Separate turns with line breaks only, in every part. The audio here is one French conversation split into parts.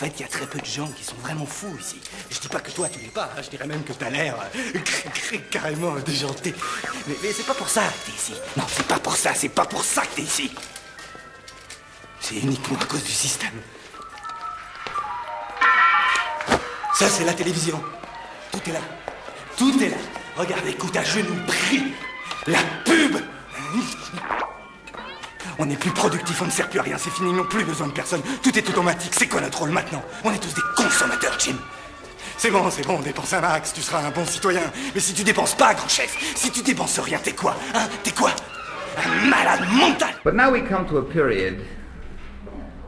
fait, il y a très peu de gens qui sont vraiment fous ici. Je dis pas que toi, tu l'es pas, hein. Je dirais même que t'as l'air carrément déjanté. Mais c'est pas pour ça que t'es ici. Non, c'est pas pour ça que t'es ici. C'est uniquement à cause du système. Ça, c'est la télévision. Tout est là. Tout est là. Regarde, écoute, à genoux, prie. La pub. On n'est plus productif, on ne sert plus à rien, c'est fini, ils n'ont plus besoin de personne. Tout est automatique, c'est quoi notre rôle maintenant? On est tous des consommateurs, Jim. C'est bon, dépense un max, tu seras un bon citoyen. Mais si tu dépenses pas, grand chef, si tu dépenses rien, t'es quoi? Hein? T'es quoi? Un malade mental!
But now we come to a period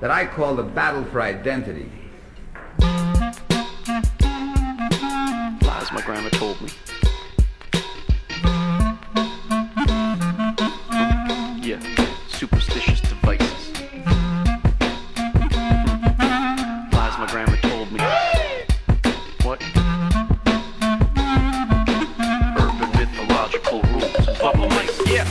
that I call the battle for identity.
Lies my grandma told me. Yeah, superstitious devices. Lies my grandma told me. What? Urban mythological rules. Bubble mice, yeah.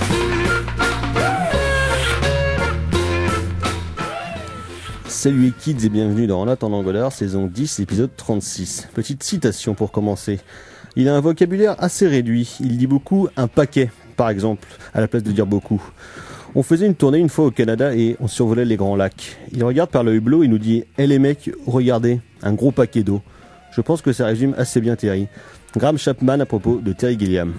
Salut les kids et bienvenue dans En attendant Godard, saison 10, épisode 36. Petite citation pour commencer. Il a un vocabulaire assez réduit. Il dit beaucoup un paquet, par exemple, à la place de dire beaucoup. On faisait une tournée une fois au Canada et on survolait les Grands Lacs. Il regarde par le hublot et nous dit « Eh les mecs, regardez, un gros paquet d'eau ». Je pense que ça résume assez bien Terry. Graham Chapman à propos de Terry Gilliam.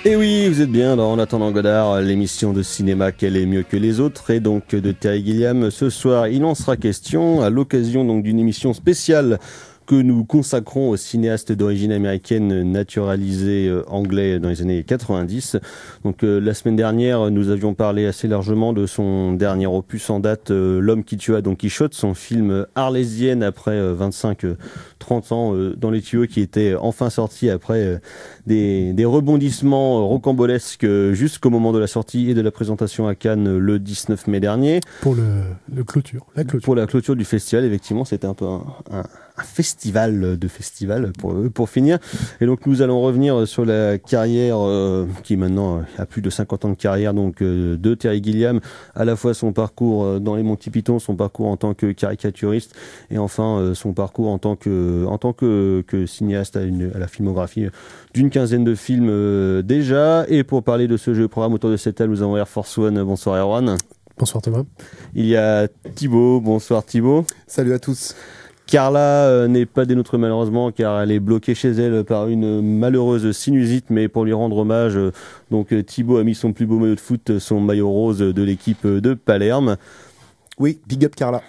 Et oui, vous êtes bien dans En attendant Godard, l'émission de cinéma qu'elle est mieux que les autres, et donc de Terry Gilliam. Ce soir, il en sera question à l'occasion donc d'une émission spéciale que nous consacrons au cinéaste d'origine américaine naturalisé anglais dans les années 90. Donc la semaine dernière, nous avions parlé assez largement de son dernier opus en date, L'homme qui tua Don Quichotte, son film arlésienne après 25-30 ans dans les tuyaux, qui était enfin sorti après des rebondissements rocambolesques jusqu'au moment de la sortie et de la présentation à Cannes le 19 mai dernier.
Pour la clôture.
Pour la clôture du festival, effectivement, c'était un peu un festival de festival pour finir. Et donc nous allons revenir sur la carrière qui maintenant a plus de 50 ans de carrière donc de Terry Gilliam, à la fois son parcours dans les Monty Python, son parcours en tant que caricaturiste et enfin son parcours en tant que cinéaste à la filmographie d'une quinzaine de films déjà. Et pour parler de ce jeu programme autour de cette table, nous avons Air Force One. Bonsoir Erwan.
Bonsoir Thomas.
Il y a Thibaut. Bonsoir Thibaut.
Salut à tous.
Carla n'est pas des nôtres malheureusement car elle est bloquée chez elle par une malheureuse sinusite, mais pour lui rendre hommage, donc Thibaut a mis son plus beau maillot de foot, son maillot rose de l'équipe de Palerme.
Oui, big up Carla.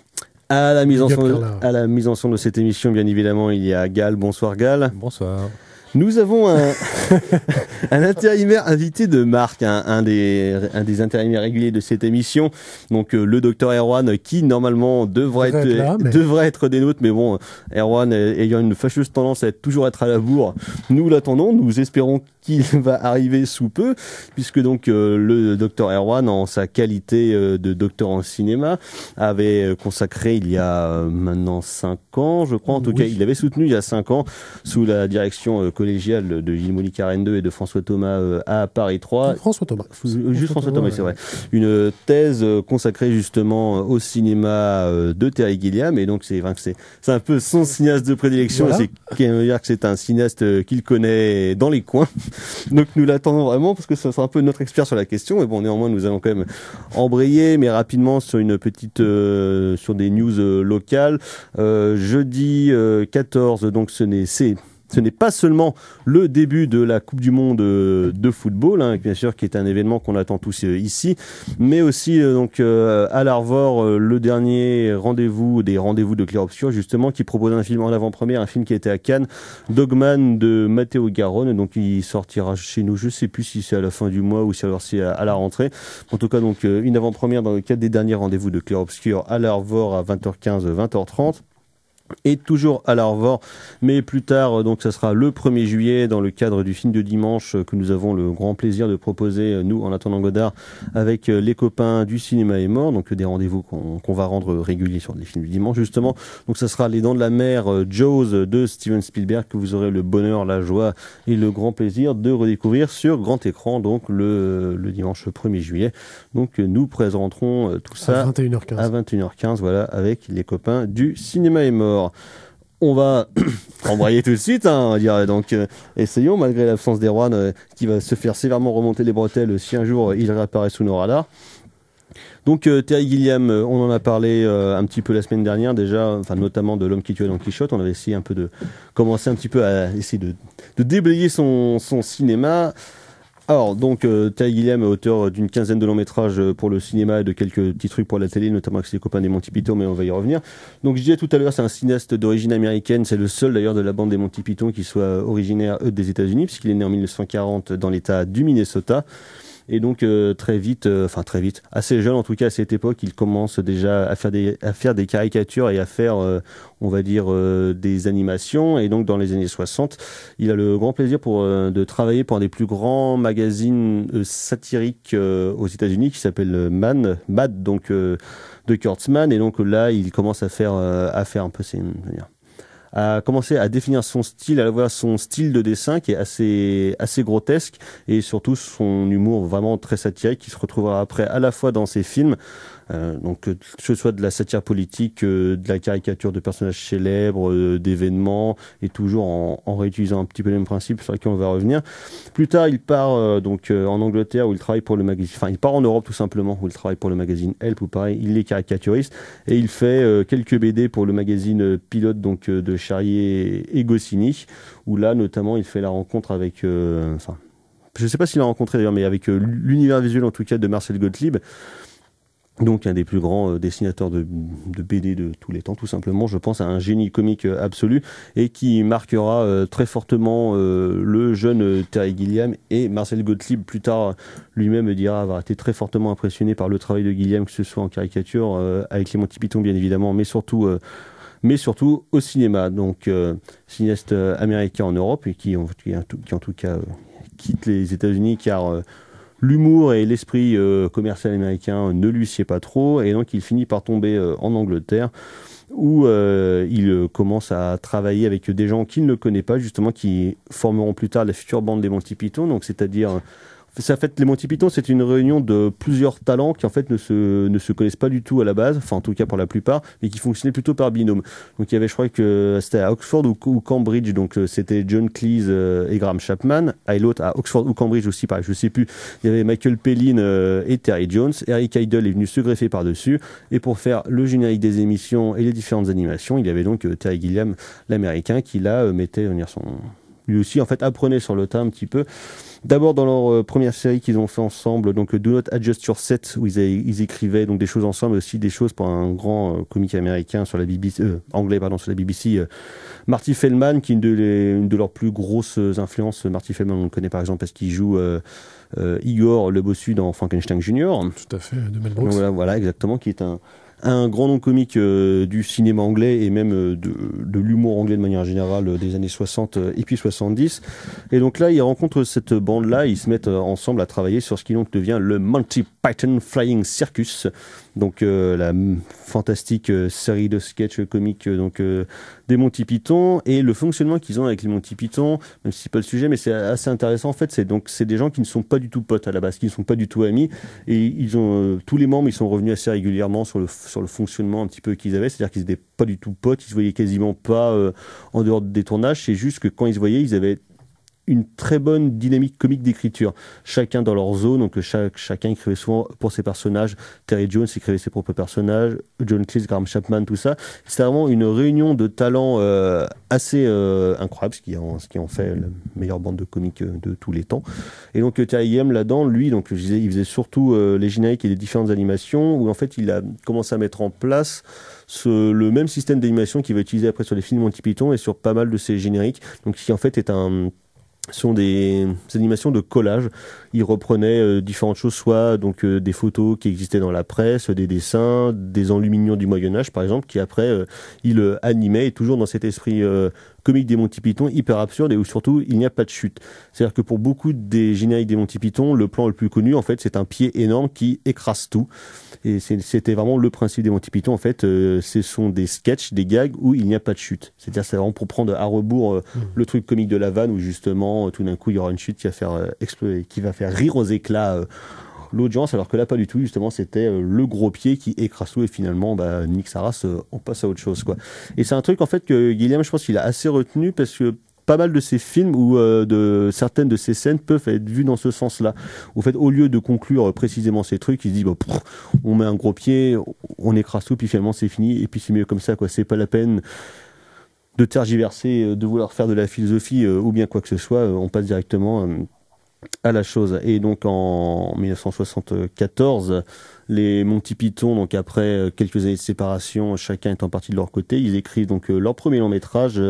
À la mise en son de cette émission, bien évidemment, il y a Gal. Bonsoir Gal.
Bonsoir.
Nous avons un intérimaire invité de marque, un des intérimaires réguliers de cette émission, donc le docteur Erwan, qui normalement devrait être des nôtres, mais bon, Erwan ayant une fâcheuse tendance à toujours être à la bourre, nous l'attendons, nous espérons qu'il va arriver sous peu, puisque donc le docteur Erwan, en sa qualité de docteur en cinéma, avait consacré il y a maintenant 5 ans, je crois, en tout cas, il avait soutenu il y a 5 ans, sous la direction collégiale de Gilles-Monique Arène 2 et de François Thomas à Paris 3.
François Thomas,
c'est vrai. Une thèse consacrée justement au cinéma de Terry Gilliam, et donc c'est un peu son cinéaste de prédilection, voilà. C'est dire que c'est un cinéaste qu'il connaît dans les coins. Donc nous l'attendons vraiment parce que ça sera un peu notre expert sur la question. Et bon, néanmoins, nous allons quand même embrayer, mais rapidement sur une petite, sur des news locales. Jeudi 14, donc ce n'est pas seulement le début de la Coupe du Monde de football, hein, bien sûr, qui est un événement qu'on attend tous ici, mais aussi donc à l'Arvor, le dernier rendez-vous de Clair Obscur, justement, qui propose un film en avant-première, un film qui était à Cannes, Dogman de Matteo Garrone, donc il sortira chez nous, je sais plus si c'est à la fin du mois ou si c'est à la rentrée. En tout cas, donc une avant-première dans le cadre des derniers rendez-vous de Clair Obscur à l'Arvor à 20h15, 20h30. Et toujours à l'Arvor, mais plus tard, donc ça sera le 1er juillet dans le cadre du film de dimanche que nous avons le grand plaisir de proposer, nous, en attendant Godard, avec les copains du cinéma est mort, donc des rendez-vous qu'on va rendre réguliers sur les films du dimanche, justement. Donc ça sera Les Dents de la Mer, Jaws de Steven Spielberg, que vous aurez le bonheur, la joie et le grand plaisir de redécouvrir sur grand écran, donc le dimanche 1er juillet. Donc nous présenterons tout ça
à 21h15.
À 21h15, voilà, avec les copains du cinéma est mort. On va embrayer tout de suite, on va dire. Donc, essayons, malgré l'absence d'Erwan, qui va se faire sévèrement remonter les bretelles si un jour il réapparaît sous nos radars. Donc, Terry Gilliam, on en a parlé un petit peu la semaine dernière déjà, enfin notamment de L'homme qui tuait Don Quichotte. On avait essayé un peu de commencer un petit peu à essayer de déblayer son cinéma. Alors, donc, Terry Gilliam est auteur d'une quinzaine de longs métrages pour le cinéma et de quelques petits trucs pour la télé, notamment avec ses copains des Monty Python, mais on va y revenir. Donc, je disais tout à l'heure, c'est un cinéaste d'origine américaine. C'est le seul, d'ailleurs, de la bande des Monty Python qui soit originaire, des États-Unis, puisqu'il est né en 1940 dans l'État du Minnesota. Et donc très vite, assez jeune en tout cas à cette époque, il commence déjà à faire des caricatures et à faire, on va dire, des animations. Et donc dans les années 60, il a le grand plaisir de travailler pour un des plus grands magazines satiriques aux États-Unis qui s'appelle Mad, donc de Kurtzman. Et donc là, il commence à faire un peu a commencé à définir son style, à avoir son style de dessin qui est assez grotesque et surtout son humour vraiment très satirique qui se retrouvera après à la fois dans ses films, donc que ce soit de la satire politique, de la caricature de personnages célèbres, d'événements, et toujours en réutilisant un petit peu les mêmes principes sur lesquels on va revenir. Plus tard, il part en Angleterre où il travaille pour le magazine, enfin il part en Europe tout simplement où il travaille pour le magazine Help, où pareil il est caricaturiste et il fait quelques BD pour le magazine Pilote, donc de Charrier et Goscinny, où là notamment il fait la rencontre avec je ne sais pas s'il l'a rencontré d'ailleurs, mais avec l'univers visuel en tout cas de Marcel Gottlieb, donc un des plus grands dessinateurs de BD de tous les temps, tout simplement. Je pense à un génie comique absolu et qui marquera très fortement le jeune Terry Gilliam. Et Marcel Gottlieb plus tard lui-même dira avoir été très fortement impressionné par le travail de Gilliam, que ce soit en caricature avec les Monty Python bien évidemment, mais surtout au cinéma. Donc cinéaste américain en Europe et qui en tout cas quitte les États-Unis car l'humour et l'esprit commercial américain ne lui sied pas trop, et donc il finit par tomber en Angleterre où il commence à travailler avec des gens qu'il ne connaît pas, justement, qui formeront plus tard la future bande des Monty Python, donc c'est-à-dire... En fait, les Monty Python, c'est une réunion de plusieurs talents qui en fait ne se connaissent pas du tout à la base, enfin en tout cas pour la plupart, mais qui fonctionnaient plutôt par binôme. Donc il y avait, je crois que c'était à Oxford ou Cambridge, donc c'était John Cleese et Graham Chapman. Et l'autre à Oxford ou Cambridge aussi, pareil, je sais plus. Il y avait Michael Palin et Terry Jones. Eric Idle est venu se greffer par-dessus, et pour faire le générique des émissions et les différentes animations, il y avait donc Terry Gilliam, l'américain, qui là mettait lui aussi en fait apprenait sur le tas un petit peu. D'abord dans leur première série qu'ils ont fait ensemble, donc Do Not Adjust Your Set, où ils écrivaient donc des choses ensemble, mais aussi des choses pour un grand comique américain sur la BBC, anglais pardon, sur la BBC, Marty Feldman, qui est une de leurs plus grosses influences. Marty Feldman, on le connaît par exemple parce qu'il joue Igor le bossu dans Frankenstein Jr.
Tout à fait, de Mel Brooks.
Donc, voilà, exactement, qui est un grand nom comique du cinéma anglais et même de l'humour anglais de manière générale des années 60 et puis 70. Et donc là, ils rencontrent cette bande-là, ils se mettent ensemble à travailler sur ce qui donc devient le Monty Python Flying Circus, donc la fantastique série de sketchs comiques des Monty Python, et le fonctionnement qu'ils ont avec les Monty Python, même si c'est pas le sujet, mais c'est assez intéressant en fait. C'est des gens qui ne sont pas du tout potes à la base, qui ne sont pas du tout amis, et ils ont tous les membres, ils sont revenus assez régulièrement sur le fonctionnement un petit peu qu'ils avaient, c'est-à-dire qu'ils n'étaient pas du tout potes, ils se voyaient quasiment pas en dehors des tournages. C'est juste que quand ils se voyaient, ils avaient une très bonne dynamique comique d'écriture, chacun dans leur zone. Donc chacun écrivait souvent pour ses personnages. Terry Jones écrivait ses propres personnages, John Cleese, Graham Chapman, tout ça. C'était vraiment une réunion de talents assez incroyable, ce qui en fait la meilleure bande de comiques de tous les temps. Et donc Terry Gilliam là-dedans, lui, donc je disais, il faisait surtout les génériques et les différentes animations, où en fait il a commencé à mettre en place le même système d'animation qu'il va utiliser après sur les films Monty Python et sur pas mal de ses génériques, donc qui en fait est sont des animations de collage. Il reprenait différentes choses, soit donc des photos qui existaient dans la presse, des dessins, des enluminures du Moyen-Âge par exemple, qui après il animait, et toujours dans cet esprit comique des Monty Python, hyper absurde, et où surtout il n'y a pas de chute. C'est-à-dire que pour beaucoup des génériques des Monty Python, le plan le plus connu en fait, c'est un pied énorme qui écrase tout. Et c'était vraiment le principe des Monty Python. En fait, ce sont des sketchs, des gags où il n'y a pas de chute. C'est-à-dire, c'est vraiment pour prendre à rebours le truc comique de la vanne, où justement, tout d'un coup, il y aura une chute qui va faire exploser, qui va faire rire aux éclats l'audience, alors que là, pas du tout. Justement, c'était le gros pied qui écrase tout, et finalement, nique sa race, on passe à autre chose, quoi. Et c'est un truc, en fait, que Gilliam, je pense qu'il a assez retenu, parce que pas mal de ces films ou de certaines de ces scènes peuvent être vues dans ce sens-là. En fait, au lieu de conclure précisément ces trucs, il se dit on met un gros pied, on écrase tout, puis finalement c'est fini, et puis c'est mieux comme ça, quoi. C'est pas la peine de tergiverser, de vouloir faire de la philosophie ou bien quoi que ce soit. On passe directement à la chose. Et donc en 1974, les Monty Python, donc après quelques années de séparation, chacun étant parti de leur côté, ils écrivent donc leur premier long métrage,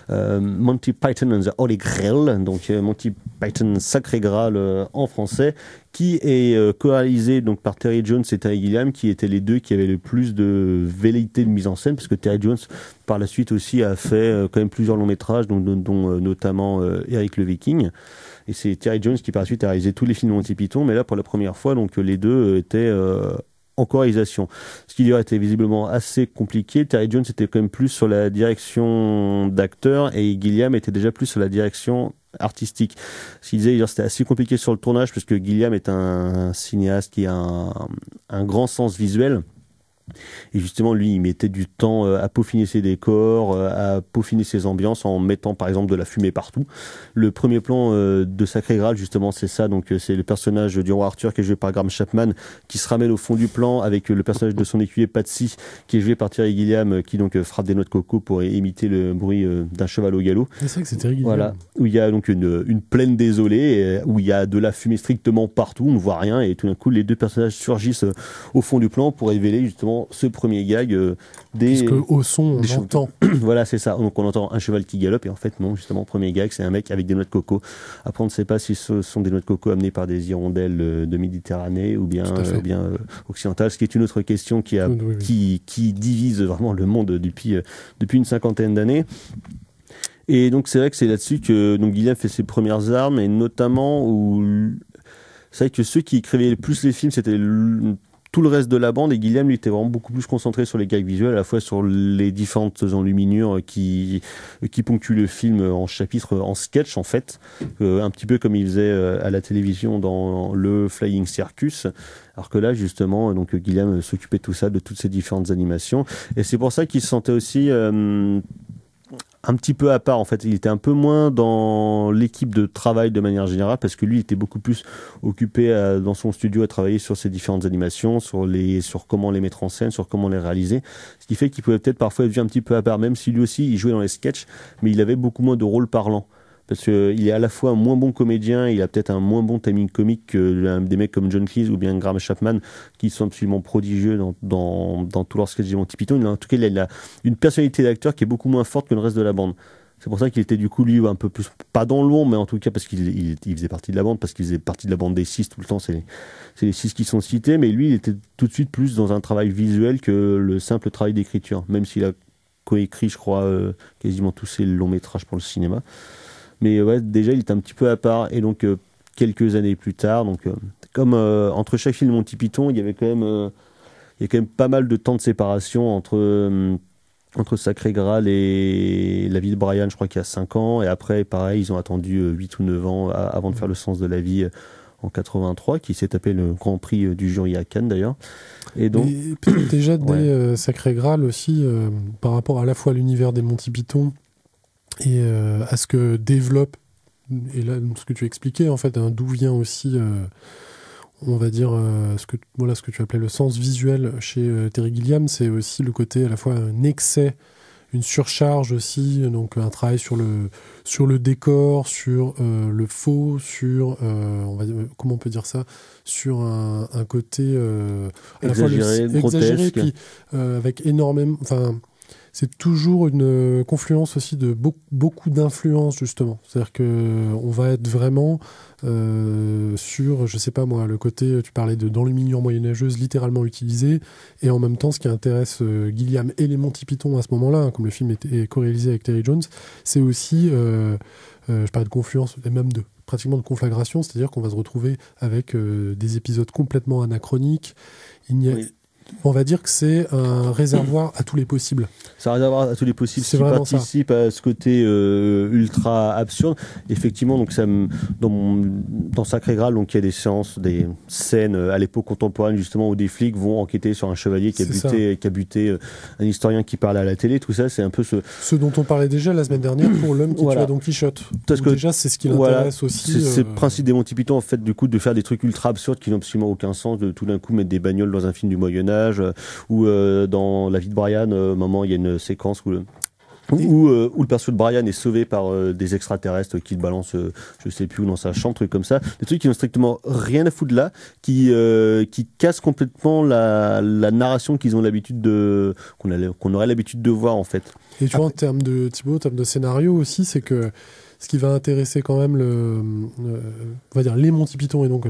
Monty Python and the Holy Grail, donc Monty Python Sacré Graal en français, qui est co-réalisé donc par Terry Jones et Terry Gilliam, qui étaient les deux qui avaient le plus de velléité de mise en scène, parce que Terry Jones par la suite aussi a fait quand même plusieurs longs métrages, dont notamment Eric le Viking. Et c'est Terry Jones qui par la suite a réalisé tous les films de Monty Python, mais là pour la première fois, donc les deux étaient en co-réalisation. Ce qui aurait été visiblement assez compliqué. Terry Jones était quand même plus sur la direction d'acteur, et Gilliam était déjà plus sur la direction artistique. Ce qu'il disait, c'était assez compliqué sur le tournage, parce que Gilliam est un cinéaste qui a un grand sens visuel. Et justement, lui, il mettait du temps à peaufiner ses décors, à peaufiner ses ambiances, en mettant par exemple de la fumée partout. Le premier plan de Sacré Graal, justement, c'est ça. Donc, c'est le personnage du roi Arthur qui est joué par Graham Chapman, qui se ramène au fond du plan avec le personnage de son écuyer Patsy, qui est joué par Terry Gilliam, qui donc frappe des noix de coco pour imiter le bruit d'un cheval au galop.
C'est ça que c'est Terry Gilliam.
Voilà, où il y a donc une plaine désolée, où il y a de la fumée strictement partout, on ne voit rien, et tout d'un coup, les deux personnages surgissent au fond du plan pour révéler justement ce premier gag
puisque au son on entend.
Voilà, c'est ça. Donc on entend un cheval qui galope, et en fait non, justement, premier gag, c'est un mec avec des noix de coco. Après on ne sait pas si ce sont des noix de coco amenées par des hirondelles de Méditerranée ou bien occidentales, ce qui est une autre question qui divise vraiment le monde depuis une cinquantaine d'années. Et donc c'est vrai que c'est là-dessus que donc Gilliam fait ses premières armes, et notamment où c'est vrai que ceux qui écrivaient le plus les films, c'était tout le reste de la bande, et Gilliam lui était vraiment beaucoup plus concentré sur les gags visuels, à la fois sur les différentes enluminures qui ponctuent le film en chapitres, en sketch en fait, un petit peu comme il faisait à la télévision dans le Flying Circus, alors que là justement donc Gilliam s'occupait de tout ça, de toutes ces différentes animations, et c'est pour ça qu'il se sentait aussi un petit peu à part en fait. Il était un peu moins dans l'équipe de travail de manière générale, parce que lui il était beaucoup plus occupé dans son studio à travailler sur ces différentes animations, sur comment les mettre en scène, sur comment les réaliser, ce qui fait qu'il pouvait peut-être parfois être vu un petit peu à part, même si lui aussi il jouait dans les sketchs, mais il avait beaucoup moins de rôle parlant, parce qu'il est à la fois un moins bon comédien, il a peut-être un moins bon timing comique que des mecs comme John Cleese ou bien Graham Chapman, qui sont absolument prodigieux dans tous leurs sketchs de Monty Python. En tout cas, il a une personnalité d'acteur qui est beaucoup moins forte que le reste de la bande. C'est pour ça qu'il était du coup, lui, un peu plus, pas dans l'ombre, mais en tout cas parce qu'il faisait partie de la bande, parce qu'il faisait partie de la bande des 6 tout le temps, c'est les 6 qui sont cités, mais lui, il était tout de suite plus dans un travail visuel que le simple travail d'écriture, même s'il a coécrit, je crois, quasiment tous ses longs métrages pour le cinéma. Mais ouais, déjà il était un petit peu à part, et donc quelques années plus tard, donc comme entre chaque film de Monty Python, il y a quand même pas mal de temps de séparation entre Sacré Graal et La vie de Brian. Je crois qu'il y a 5 ans, et après pareil, ils ont attendu 8 ou 9 ans avant de faire Le sens de la vie en 83, qui s'est tapé le Grand Prix du jury à Cannes d'ailleurs. Et donc
déjà dès Sacré Graal aussi, par rapport à la fois à l'univers des Monty Python et à ce que développe, et là ce que tu expliquais en fait, d'où vient aussi on va dire ce que tu appelais le sens visuel chez Terry Gilliam, c'est aussi le côté à la fois un excès, une surcharge aussi, donc un travail sur le décor, sur le faux, sur comment on peut dire ça, sur un côté à la fois
exagéré, grotesque,
puis avec énormément, c'est toujours une confluence aussi de beaucoup d'influences, justement. C'est-à-dire qu'on va être vraiment sur, je sais pas moi, le côté, tu parlais de d'enluminure moyenâgeuse littéralement utilisée, et en même temps, ce qui intéresse Gilliam et les Monty Python à ce moment-là, hein, comme le film est co-réalisé avec Terry Jones, c'est aussi, je parlais de confluence, et même pratiquement de conflagration, c'est-à-dire qu'on va se retrouver avec des épisodes complètement anachroniques. On va dire que c'est un réservoir à tous les possibles.
C'est un réservoir à tous les possibles
C'est
qui
vraiment
participe à ce côté ultra absurde. Effectivement, donc dans Sacré Graal, donc il y a des scènes à l'époque contemporaine justement où des flics vont enquêter sur un chevalier qui a buté un historien qui parlait à la télé. Tout ça, c'est un peu ce
dont on parlait déjà la semaine dernière pour l'homme qui tua Don Quichotte.
Parce que
déjà, c'est ce qui l'intéresse aussi.
C'est le principe des Monty Python en fait, du coup, de faire des trucs ultra absurdes qui n'ont absolument aucun sens, de tout d'un coup mettre des bagnoles dans un film du Moyen-Âge. Ou dans La vie de Brian, moment il y a une séquence où le perso de Brian est sauvé par des extraterrestres qui le balancent, je sais plus où, dans sa chambre, trucs comme ça. Des trucs qui n'ont strictement rien à foutre là, qui cassent complètement la narration qu'ils ont l'habitude qu'on aurait l'habitude de voir en fait.
Et tu vois, en termes de scénario aussi, c'est que ce qui va intéresser quand même on va dire les Monty Python, et donc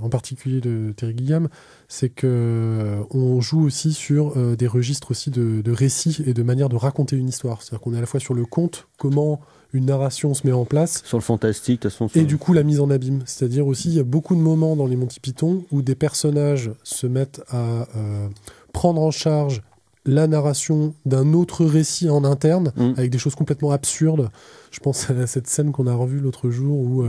en particulier de Terry Gilliam, c'est que on joue aussi sur des registres aussi de récits et de manière de raconter une histoire. C'est-à-dire qu'on est à la fois sur le conte, comment une narration se met en place,
sur le fantastique, de toute façon,
et du coup la mise en abîme. C'est-à-dire aussi, il y a beaucoup de moments dans les Monty Python où des personnages se mettent à prendre en charge la narration d'un autre récit en interne, avec des choses complètement absurdes. Je pense à cette scène qu'on a revue l'autre jour où,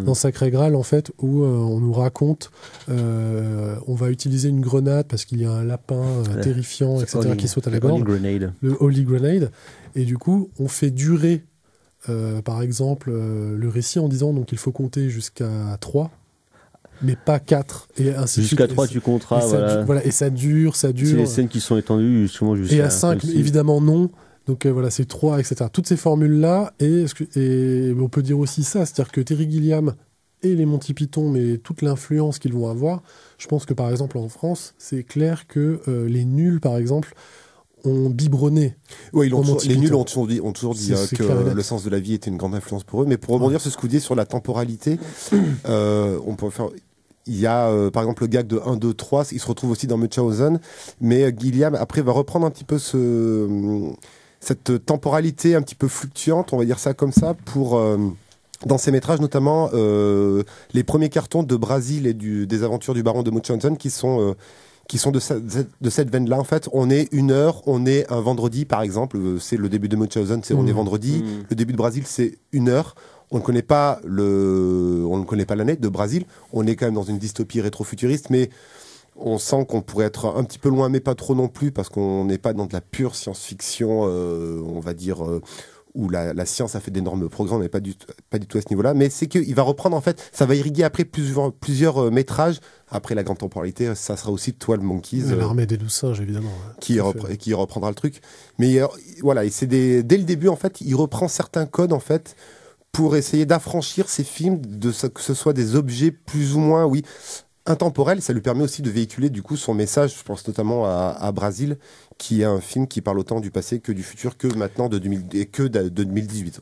dans Sacré Graal, en fait, où on nous raconte on va utiliser une grenade parce qu'il y a un lapin terrifiant, etc., qui saute à la gorge. Le Holy Grenade. Et du coup, on fait durer, par exemple, le récit en disant donc il faut compter jusqu'à 3. Mais pas 4. Et ainsi
jusqu'à 3, tu compteras.
Voilà, et ça dure. C'est
les scènes qui sont étendues justement jusqu'à.
Et à 5, évidemment, non. Donc voilà, c'est 3, etc. Toutes ces formules-là, et on peut dire aussi ça, c'est-à-dire que Terry Gilliam et les Monty Python, mais toute l'influence qu'ils vont avoir, je pense que par exemple en France, c'est clair que les nuls, par exemple, ont biberné.
Oui, les nuls ont toujours dit que le sens de la vie était une grande influence pour eux. Mais pour rebondir sur ce que vous disiez sur la temporalité, on peut faire. Il y a, par exemple, le gag de 1, 2, 3, il se retrouve aussi dans Munchausen, mais Gilliam, après, va reprendre un petit peu cette temporalité un petit peu fluctuante, on va dire ça comme ça, pour, dans ses métrages, notamment, les premiers cartons de Brasil et des aventures du baron de Munchausen, qui sont de cette veine-là. En fait, on est 1 heure, on est un vendredi, par exemple, c'est le début de Munchausen, on est vendredi, le début de Brasil, c'est 1 heure. On ne connaît pas l'année de Brasil. On est quand même dans une dystopie rétro-futuriste, mais on sent qu'on pourrait être un petit peu loin, mais pas trop non plus, parce qu'on n'est pas dans de la pure science-fiction, on va dire, où la science a fait d'énormes progrès. On n'est pas du tout à ce niveau-là. Mais c'est qu'il va reprendre, en fait, ça va irriguer après plusieurs métrages. Après la grande temporalité, ça sera aussi 12 Monkeys.
L'armée des 12 singes, évidemment.
Qui reprendra le truc. Mais voilà, et c'est dès le début, en fait, il reprend certains codes, en fait, pour essayer d'affranchir ces films, que ce soit des objets plus ou moins, intemporels. Ça lui permet aussi de véhiculer du coup son message. Je pense notamment à Brasil, qui est un film qui parle autant du passé que du futur, que maintenant de 2018.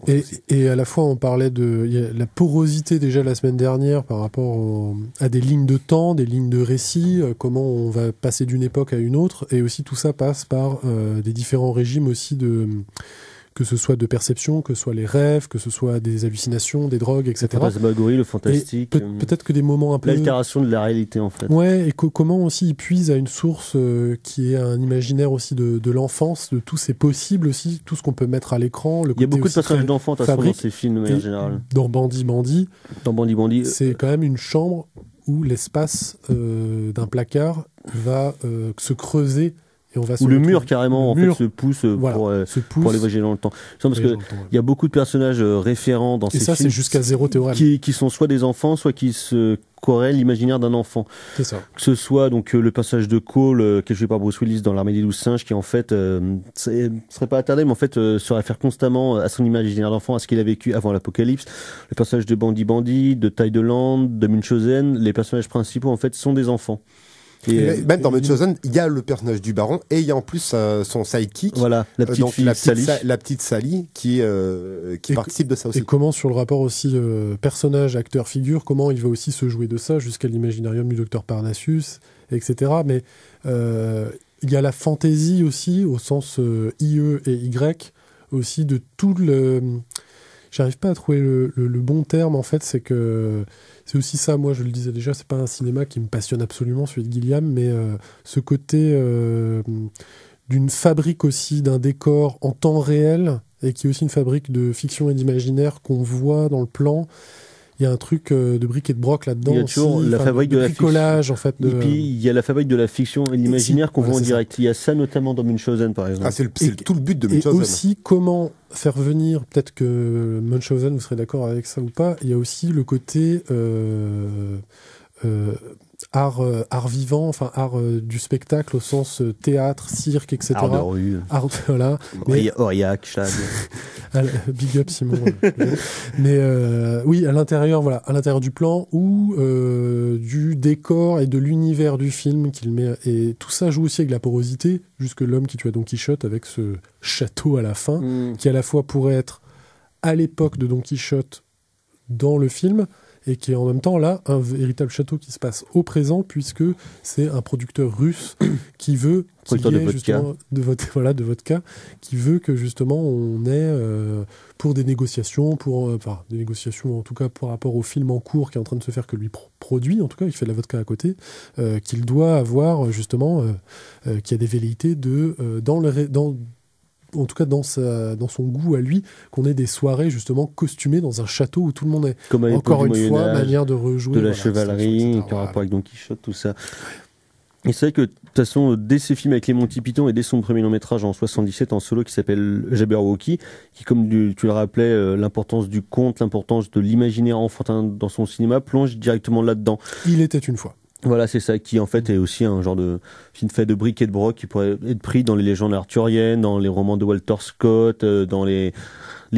Et à la fois, on parlait de la porosité déjà la semaine dernière par rapport à des lignes de temps, des lignes de récit, comment on va passer d'une époque à une autre, et aussi tout ça passe par des différents régimes aussi que ce soit de perception, que ce soit les rêves, que ce soit des hallucinations, des drogues, etc.
La fantasmagorie, le fantastique.
Peut-être que des moments un peu...
L'altération de la réalité, en fait.
Ouais, et comment aussi il puise à une source qui est un imaginaire aussi de l'enfance, de tous ces possibles aussi, tout ce qu'on peut mettre à l'écran. Il
y a beaucoup de personnages d'enfants dans ces films, de manière générale.
Dans Bandi,
c'est
quand même une chambre où l'espace d'un placard va se creuser.
Où le mur carrément se pousse pour aller voyager dans le temps. Parce qu'il y a beaucoup de personnages référents dans ces films.
Et ça, c'est jusqu'à zéro théorème.
Qui sont soit des enfants, soit qui se corrèlent l'imaginaire d'un enfant.
C'est ça.
Que ce soit donc le personnage de Cole, qui est joué par Bruce Willis dans L'Armée des 12 singes, qui en fait serait pas attardé, mais en fait se réfère constamment à son imaginaire d'enfant, à ce qu'il a vécu avant l'apocalypse. Le personnage de Bandi, de Ty de Land, de Munchausen, les personnages principaux en fait sont des enfants.
Et même dans Munchausen, il y a le personnage du baron et il y a en plus son sidekick.
Voilà, la petite fille Sally.
La petite Sally qui participe de ça aussi.
Et comment sur le rapport aussi personnage, acteur, figure, comment il va aussi se jouer de ça jusqu'à l'imaginarium du docteur Parnassus, etc. Mais il y a la fantaisie aussi au sens IE et Y aussi de tout le... J'arrive pas à trouver le bon terme en fait, c'est que c'est aussi ça, moi je le disais déjà, c'est pas un cinéma qui me passionne absolument, celui de Gilliam, mais ce côté d'une fabrique aussi d'un décor en temps réel et qui est aussi une fabrique de fiction et d'imaginaire qu'on voit dans le plan. Il y a un truc de briques et de broc là-dedans.
Il y a toujours la fabrique de la
bricolage, en fait.
Et puis, il y a la fabrique de la fiction et l'imaginaire qu'on voit en direct. Il y a ça notamment dans Munchausen, par exemple.
C'est tout le but de Munchausen.
Et aussi, comment faire venir, peut-être que Munchausen, vous serez d'accord avec ça ou pas, il y a aussi le côté art vivant, enfin art du spectacle au sens théâtre, cirque, etc.
Art de rue.
Voilà.
Aurillac, Chad.
Big up Simon. Mais oui, à l'intérieur du plan ou du décor et de l'univers du film qu'il met. Et tout ça joue aussi avec la porosité, jusque l'homme qui tua Don Quichotte avec ce château à la fin, qui à la fois pourrait être à l'époque de Don Quichotte dans le film, et qui est en même temps là un véritable château qui se passe au présent, puisque c'est un producteur russe qui veut de vodka, qui veut que justement on ait pour des négociations, des négociations en tout cas par rapport au film en cours qui est en train de se faire, que lui produit, en tout cas il fait de la vodka à côté, qu'il doit avoir justement qu'il y a des velléités en tout cas dans son goût à lui, qu'on ait des soirées justement costumées dans un château où tout le monde est.
Comme à
encore une fois, manière de rejouer.
De la chevalerie, qui a rapport avec Don Quichotte, tout ça. Et c'est vrai que de toute façon, dès ses films avec les Monty Python et dès son premier long métrage en 77 en solo qui s'appelle Jabberwocky, qui, comme tu le rappelais, l'importance du conte, l'importance de l'imaginaire enfantin dans son cinéma, plonge directement là-dedans.
Il était une fois.
Voilà, c'est ça, qui en fait est aussi un genre de film fait de briques et de broc qui pourrait être pris dans les légendes arthuriennes, dans les romans de Walter Scott, dans les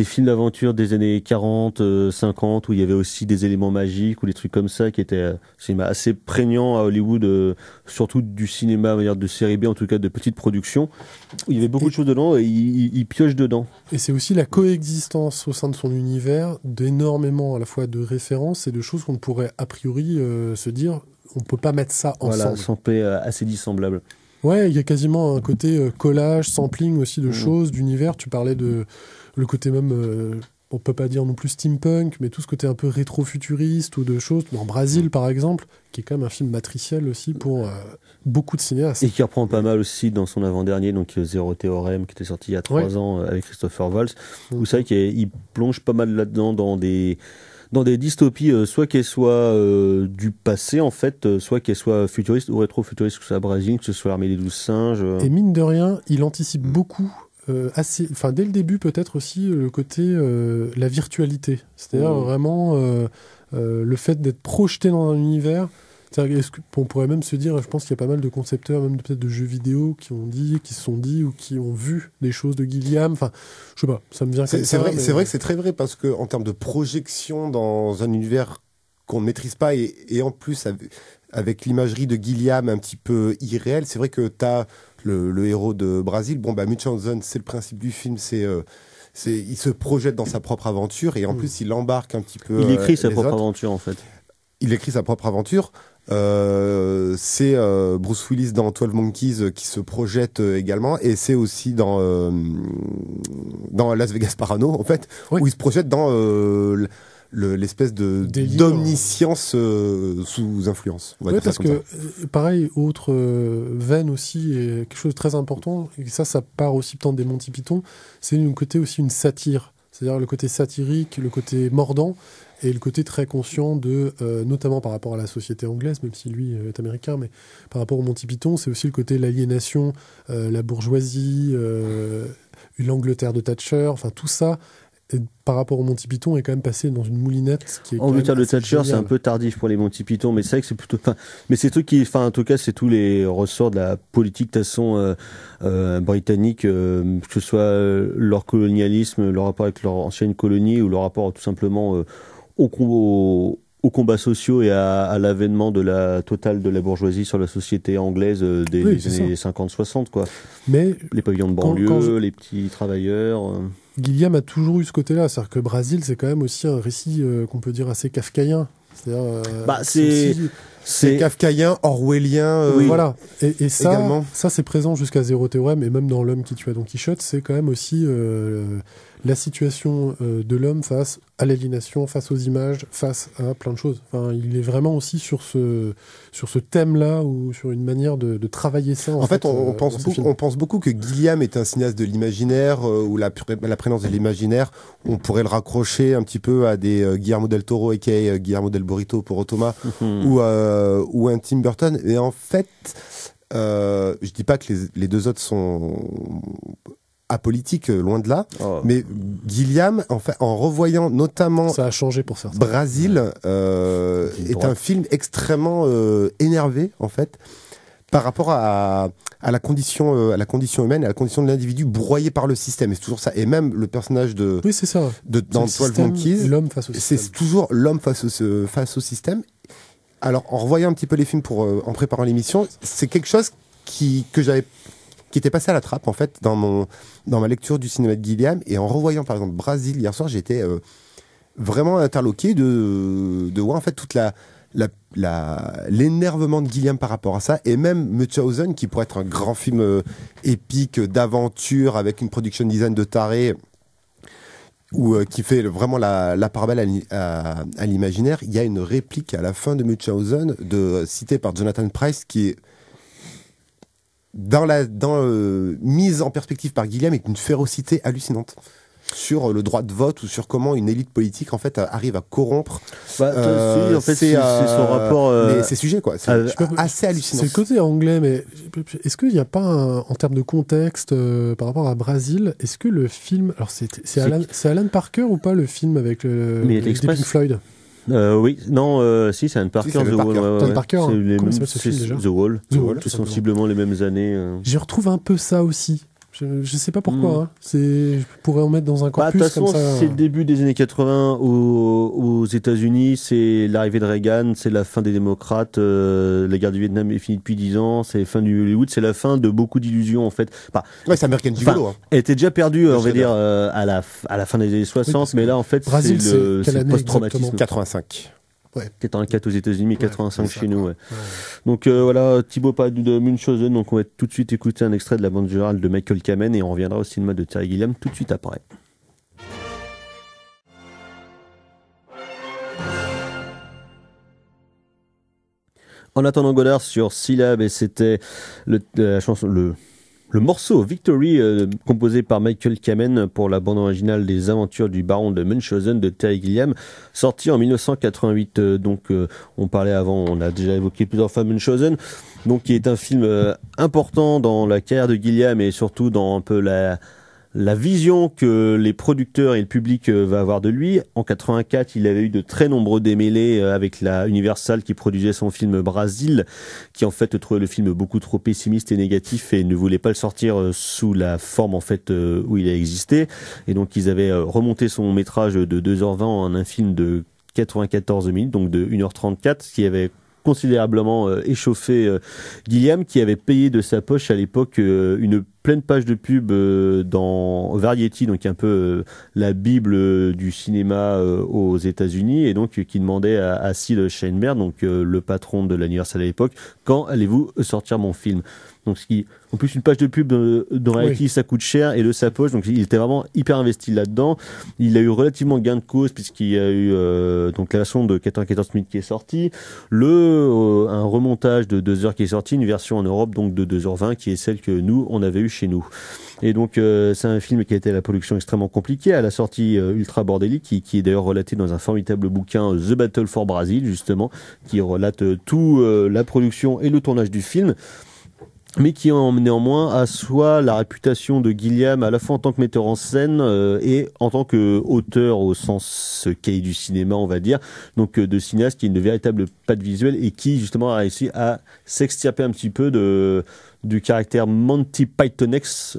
films d'aventure des années 40, 50, où il y avait aussi des éléments magiques ou des trucs comme ça qui étaient cinéma assez prégnant à Hollywood, surtout du cinéma, on va dire, de série B, en tout cas de petite production, où il y avait beaucoup de choses dedans et il pioche dedans.
Et c'est aussi la coexistence au sein de son univers d'énormément à la fois de références et de choses qu'on pourrait a priori se dire on peut pas mettre ça ensemble.
Voilà, sampler assez dissemblable.
Ouais, il y a quasiment un côté collage, sampling aussi de choses, d'univers. Tu parlais de le côté même, on peut pas dire non plus steampunk, mais tout ce côté un peu rétro-futuriste ou de choses. En Brésil, par exemple, qui est quand même un film matriciel aussi pour beaucoup de cinéastes.
Et qui reprend pas mal aussi dans son avant-dernier, donc Zéro Théorème, qui était sorti il y a 3 ans avec Christopher Waltz. Vous savez qu'il plonge pas mal là-dedans dans des dystopies, soit qu'elles soient du passé, en fait, soit qu'elles soient futuristes ou rétro-futuristes, que ce soit Brésil, que ce soit l'Armée des 12 singes.
Et mine de rien, il anticipe beaucoup, dès le début peut-être aussi, le côté la virtualité. C'est-à-dire vraiment le fait d'être projeté dans un univers. On pourrait même se dire, je pense qu'il y a pas mal de concepteurs, même peut-être de jeux vidéo, qui se sont dit ou qui ont vu des choses de Gilliam. Enfin, je sais pas, ça me vient comme ça.
C'est vrai que c'est très vrai, parce que en termes de projection dans un univers qu'on ne maîtrise pas et en plus avec l'imagerie de Gilliam un petit peu irréelle, c'est vrai que tu as le héros de Brésil. Munchausen, c'est le principe du film, il se projette dans sa propre aventure et en plus il embarque un petit peu.
Il écrit sa propre aventure en fait.
Il écrit sa propre aventure. C'est Bruce Willis dans 12 Monkeys qui se projette également, et c'est aussi dans Las Vegas Parano en fait, où il se projette dans l'espèce d'omniscience sous influence.
Parce que pareil, autre veine aussi, et quelque chose de très important, et ça part aussi peut-être des Monty Python, c'est un côté aussi une satire, c'est-à-dire le côté satirique, le côté mordant, et le côté très conscient de, notamment par rapport à la société anglaise, même si lui est américain, mais par rapport au Monty Python, c'est aussi le côté l'aliénation, la bourgeoisie, l'Angleterre de Thatcher, enfin tout ça, par rapport au Monty Python, est quand même passé dans une moulinette qui est
Angleterre de Thatcher, c'est un peu tardif pour les Monty Python, mais c'est vrai que c'est plutôt... mais c'est trucs qui... en tout cas, c'est tous les ressorts de la politique de façon britannique, que ce soit leur colonialisme, leur rapport avec leur ancienne colonie, ou leur rapport tout simplement aux combats sociaux et à l'avènement de la totale de la bourgeoisie sur la société anglaise des années 50-60, quoi.
Mais
les pavillons de banlieue, les petits travailleurs.
Gilliam a toujours eu ce côté-là, c'est-à-dire que Brazil, c'est quand même aussi un récit qu'on peut dire assez kafkaïen. C'est-à-dire,
c'est kafkaïen, orwellien.
Voilà. Et ça, c'est présent jusqu'à Zéro Théorème, et même dans L'homme qui tua Don Quichotte, c'est quand même aussi la situation de l'homme face à l'aliénation, face aux images, face à plein de choses. Enfin, il est vraiment aussi sur ce thème-là, ou sur une manière de travailler ça.
En fait, on pense beaucoup que Gilliam est un cinéaste de l'imaginaire, ou la prégnance de l'imaginaire, on pourrait le raccrocher un petit peu à des Guillermo del Toro, aka Guillermo del Burrito pour Otoma, ou un Tim Burton. Et en fait, je dis pas que les deux autres sont apolitique, loin de là. Mais Gilliam, en fait, en revoyant notamment...
Ça a changé pour certains.
Brazil est un film extrêmement énervé, en fait, par rapport à la condition humaine, à la condition de l'individu broyé par le système. Et c'est toujours ça. Et même le personnage dans 12 Monkeys,
l'homme face au système.
C'est toujours l'homme face au système. Alors, en revoyant un petit peu les films en préparant l'émission, c'est quelque chose qui était passé à la trappe, en fait, dans ma lecture du cinéma de Gilliam. Et en revoyant, par exemple, Brazil hier soir, j'étais vraiment interloqué de voir, en fait, toute l'énervement de Gilliam par rapport à ça. Et même Munchausen, qui pourrait être un grand film épique, d'aventure, avec une production design de taré, qui fait vraiment la part belle à l'imaginaire. Il y a une réplique à la fin de Munchausen, citée par Jonathan Pryce, qui est mise en perspective par Gilliam, avec une férocité hallucinante sur le droit de vote, ou sur comment une élite politique, en fait, arrive à corrompre
en fait, c'est son rapport
ces sujets, quoi. C'est assez hallucinant.
C'est le côté anglais, mais est-ce qu'il n'y a pas en termes de contexte par rapport à Brazil, est-ce que le film, alors c'est Alan Parker ou pas, le film avec Pink Floyd?
Oui, non, si, c'est Alan Parker, The Wall.
Parker, comment s'appelle ce film déjà?
The Wall, tout sensiblement les mêmes années.
J'y retrouve un peu ça aussi. Je sais pas pourquoi. Je pourrais en mettre dans un corpus comme ça.
C'est le début des années 80 aux États-Unis, c'est l'arrivée de Reagan, c'est la fin des démocrates, la guerre du Vietnam est finie depuis 10 ans, c'est la fin du Hollywood, c'est la fin de beaucoup d'illusions, en fait.
C'est American Gigolo.
Elle était déjà perdue, on va dire, à la fin des années 60, mais là, en fait,
Brazil,
c'est le post-traumatisme.
85.
Ouais. 84 aux États-Unis, mais 85 chez nous. Ouais. Donc voilà, Thibaut parle de Munchausen, donc on va tout de suite écouter un extrait de la bande générale de Michael Kamen, et on reviendra au cinéma de Terry Gilliam tout de suite après. En attendant Godard sur Syllab, et c'était la chanson, le morceau Victory, composé par Michael Kamen pour la bande originale des aventures du baron de Munchausen de Terry Gilliam, sorti en 1988. Donc, on parlait avant, on a déjà évoqué plusieurs fois Munchausen, donc qui est un film important dans la carrière de Gilliam, et surtout dans un peu la vision que les producteurs et le public va avoir de lui. En 84, il avait eu de très nombreux démêlés avec la Universal qui produisait son film Brazil, qui en fait trouvait le film beaucoup trop pessimiste et négatif et ne voulait pas le sortir sous la forme en fait où il a existé. Et donc ils avaient remonté son métrage de 2h20 en un film de 94 minutes, donc de 1h34, ce qui avait considérablement échauffé Gilliam, qui avait payé de sa poche à l'époque une pleine page de pub dans Variety, donc un peu la bible du cinéma aux États-Unis, et donc qui demandait à Sid Sheinberg, donc le patron de l'Universal à l'époque, quand allez-vous sortir mon film? Donc en plus une page de pub dans Variety, ça coûte cher, et de sa poche, donc il était vraiment hyper investi là-dedans. Il a eu relativement gain de cause, puisqu'il y a eu donc la version de 94 minutes qui est sortie, un remontage de 2 heures qui est sorti, une version en Europe donc de 2h20 qui est celle que nous on avait eu chez nous. Et donc c'est un film qui a été à la production extrêmement compliquée, à la sortie ultra bordélique, qui est d'ailleurs relaté dans un formidable bouquin, The Battle for Brazil, justement, qui relate tout la production et le tournage du film, mais qui néanmoins assoit la réputation de Gilliam à la fois en tant que metteur en scène et en tant qu'auteur au sens cahier du cinéma, on va dire, donc de cinéaste qui a une véritable patte visuelle et qui justement a réussi à s'extirper un petit peu de du caractère Monty Pythonesque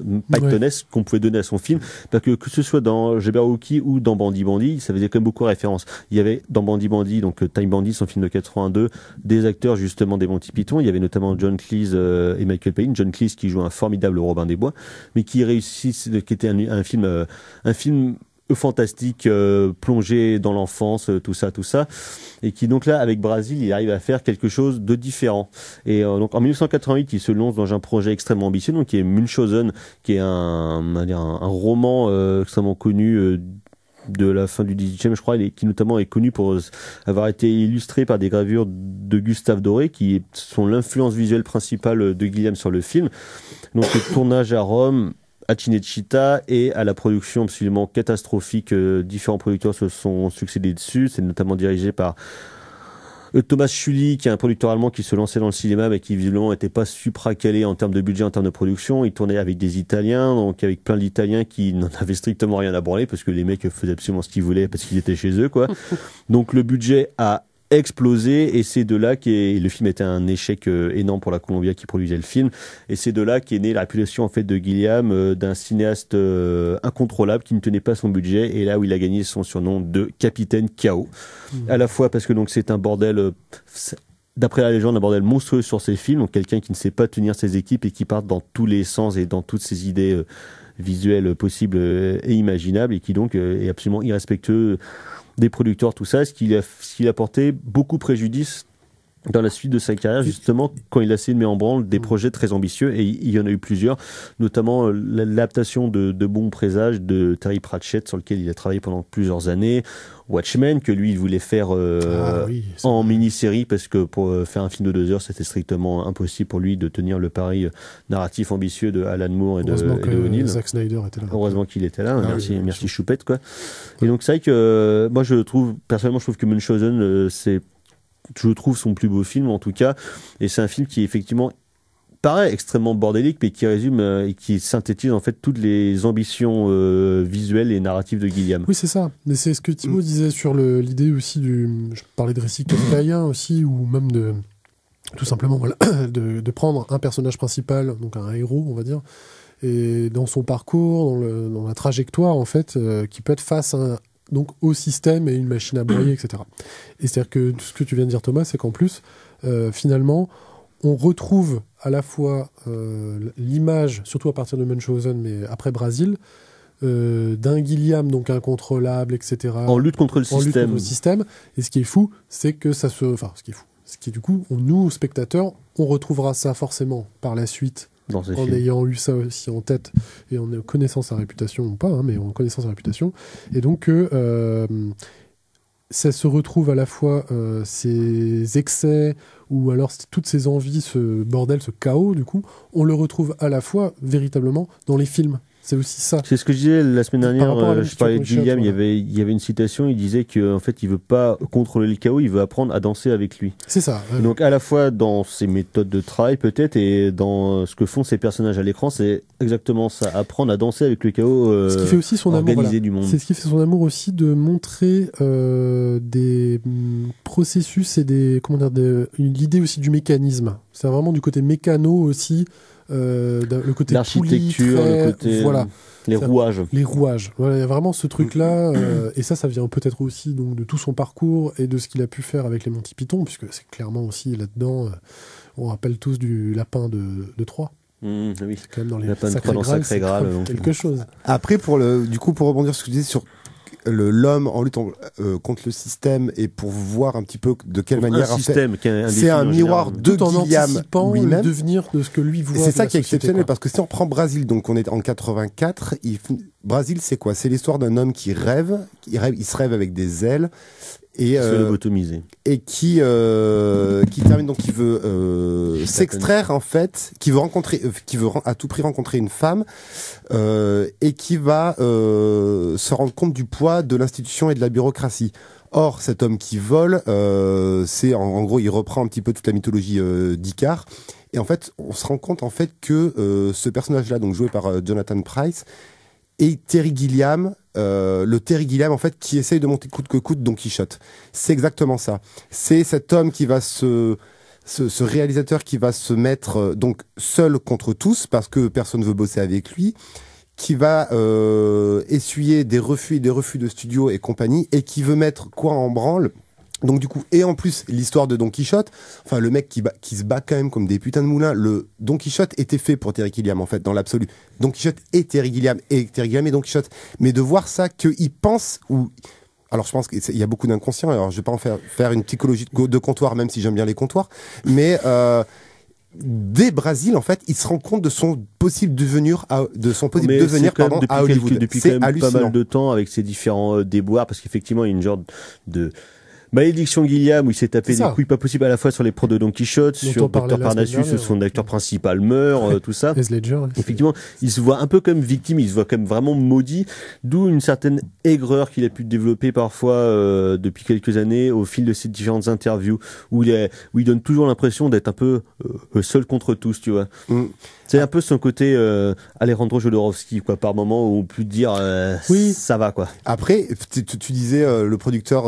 qu'on pouvait donner à son film, parce que ce soit dans Jabberwocky ou dans Bandit Bandit, ça faisait quand même beaucoup référence. Il y avait dans Bandit Bandit, donc Time Bandit, son film de 82, des acteurs justement des Monty Python. Il y avait notamment John Cleese et Michael Palin. John Cleese qui joue un formidable Robin des Bois, mais qui qui était un film fantastique, plongé dans l'enfance, tout ça, et qui donc là, avec Brazil, il arrive à faire quelque chose de différent. Et donc en 1988, il se lance dans un projet extrêmement ambitieux, donc qui est Munchausen, qui est un roman extrêmement connu de la fin du XVIIIe, je crois, qui notamment est connu pour avoir été illustré par des gravures de Gustave Doré, qui sont l'influence visuelle principale de Gilliam sur le film. Donc le tournage à Rome, à Cinecittà, et à la production absolument catastrophique. Différents producteurs se sont succédés dessus. C'est notamment dirigé par Thomas Schully, qui est un producteur allemand qui se lançait dans le cinéma, mais qui visiblement n'était pas supra-calé en termes de budget, en termes de production. Il tournait avec des Italiens, donc avec plein d'Italiens qui n'en avaient strictement rien à branler, parce que les mecs faisaient absolument ce qu'ils voulaient, parce qu'ils étaient chez eux, quoi. Donc le budget a explosé, et c'est de là le film était un échec énorme pour la Columbia qui produisait le film, et c'est de là qu'est née la réputation en fait de Gilliam d'un cinéaste incontrôlable qui ne tenait pas son budget, et là où il a gagné son surnom de Capitaine Chaos, à la fois parce que donc c'est un bordel, d'après la légende, un bordel monstrueux sur ses films, donc quelqu'un qui ne sait pas tenir ses équipes et qui part dans tous les sens et dans toutes ses idées visuelles possibles et imaginables, et qui donc est absolument irrespectueux des producteurs, tout ça, ce qui a porté beaucoup préjudice dans la suite de sa carrière, justement, quand il a essayé de mettre en branle des projets très ambitieux, et il y en a eu plusieurs, notamment l'adaptation de Bons Présages de Terry Pratchett, sur lequel il a travaillé pendant plusieurs années, Watchmen, que lui, il voulait faire en mini-série, parce que pour faire un film de 2 heures, c'était strictement impossible pour lui de tenir le pari narratif ambitieux de Alan Moore et de O'Neill.
Zack Snyder était là.
Heureusement qu'il était là. Merci Choupette, quoi. Et donc, c'est vrai que moi, personnellement, je trouve que Munchausen, je trouve son plus beau film, en tout cas, et c'est un film qui effectivement paraît extrêmement bordélique, mais qui résume et qui synthétise en fait toutes les ambitions visuelles et narratives de Gilliam.
Oui, c'est ça. Mais c'est ce que Thibaut disait sur l'idée aussi je parlais de récit kafkaïen aussi, ou même tout simplement de prendre un personnage principal, donc un héros, on va dire, et dans son parcours, dans la trajectoire en fait, qui peut être face donc au système et une machine à broyer, etc. Et c'est-à-dire que ce que tu viens de dire, Thomas, c'est qu'en plus, finalement, on retrouve à la fois l'image, surtout à partir de Munchausen, mais après Brazil, d'un Gilliam donc incontrôlable, etc.
En lutte contre le système.
Et ce qui est fou, c'est que ce qui est du coup, nous, spectateurs, on retrouvera ça forcément par la suite, en ayant eu ça aussi en tête et en connaissant sa réputation, ou pas, mais en connaissant sa réputation. Et donc, ça se retrouve à la fois ces excès, ou alors toutes ces envies, ce bordel, ce chaos, du coup, on le retrouve à la fois véritablement dans les films. C'est aussi ça.
C'est ce que je disais la semaine dernière, je parlais de Gilliam, il y avait une citation, il disait qu'en fait, il veut pas contrôler le chaos, il veut apprendre à danser avec lui.
C'est ça.
Donc, à la fois dans ses méthodes de travail, peut-être, et dans ce que font ses personnages à l'écran, c'est exactement ça, apprendre à danser avec le chaos
ce qui fait aussi son
organisé
amour,
du monde.
C'est ce qui fait son amour aussi, de montrer des processus et l'idée aussi du mécanisme. C'est vraiment du côté mécano aussi, le côté
l'architecture, le côté les rouages.
Les rouages. Voilà, il y a vraiment ce truc-là, et ça vient peut-être aussi donc de tout son parcours et de ce qu'il a pu faire avec les Monty Python, puisque c'est clairement aussi là-dedans, on rappelle tous du lapin de Troie.
Oui.
C'est quand même dans les
lapin de
Sacré
Troie,
Graal,
Graal,
quelque chose.
Après, pour rebondir sur ce que tu disais sur l'homme en lutte contre le système, et pour voir un petit peu de quelle manière c'est un miroir de Gilliam lui-même,
le devenir de ce que lui voit.
C'est ça qui est exceptionnel, parce que si on prend Brazil, donc on est en 84, Brazil, c'est quoi? C'est l'histoire d'un homme qui il se rêve avec des ailes, et qui termine, donc qui veut s'extraire, en fait, qui veut à tout prix rencontrer une femme, et qui va se rendre compte du poids de l'institution et de la bureaucratie. Or, cet homme qui vole, c'est en gros, il reprend un petit peu toute la mythologie d'Icare, et en fait, on se rend compte en fait que ce personnage-là, donc joué par Jonathan Pryce, est Terry Gilliam, le Terry Gilliam en fait qui essaye de monter coûte que coûte Don Quichotte. C'est exactement ça. C'est cet homme qui va ce réalisateur qui va se mettre donc seul contre tous parce que personne veut bosser avec lui, qui va essuyer des refus de studio et compagnie, et qui veut mettre quoi en branle. Donc du coup, et en plus l'histoire de Don Quichotte, enfin le mec qui se bat quand même comme des putains de moulins. Le Don Quichotte était fait pour Terry Gilliam en fait, dans l'absolu. Don Quichotte et Terry Gilliam et Don Quichotte. Mais de voir ça, qu'il pense ou alors je pense qu'il y a beaucoup d'inconscients. Alors je vais pas en faire une psychologie de comptoir, même si j'aime bien les comptoirs, mais dès Brésil, en fait, il se rend compte de son possible devenir à Hollywood.
Depuis quand même pas mal de temps, avec ses différents déboires, parce qu'effectivement, il y a une genre de malédiction Gilliam où il s'est tapé des couilles pas possibles à la fois sur les prods de Don Quichotte, sur Dr Parnassus, son acteur principal meurt, tout ça.
Ledger,
effectivement, il se voit un peu comme victime, il se voit comme vraiment maudit, d'où une certaine aigreur qu'il a pu développer parfois depuis quelques années au fil de ses différentes interviews où il donne toujours l'impression d'être un peu seul contre tous, tu vois. C'est un peu son côté Alejandro Jodorowsky, quoi, par moment, où on peut dire ça va, quoi.
Après, tu disais, le producteur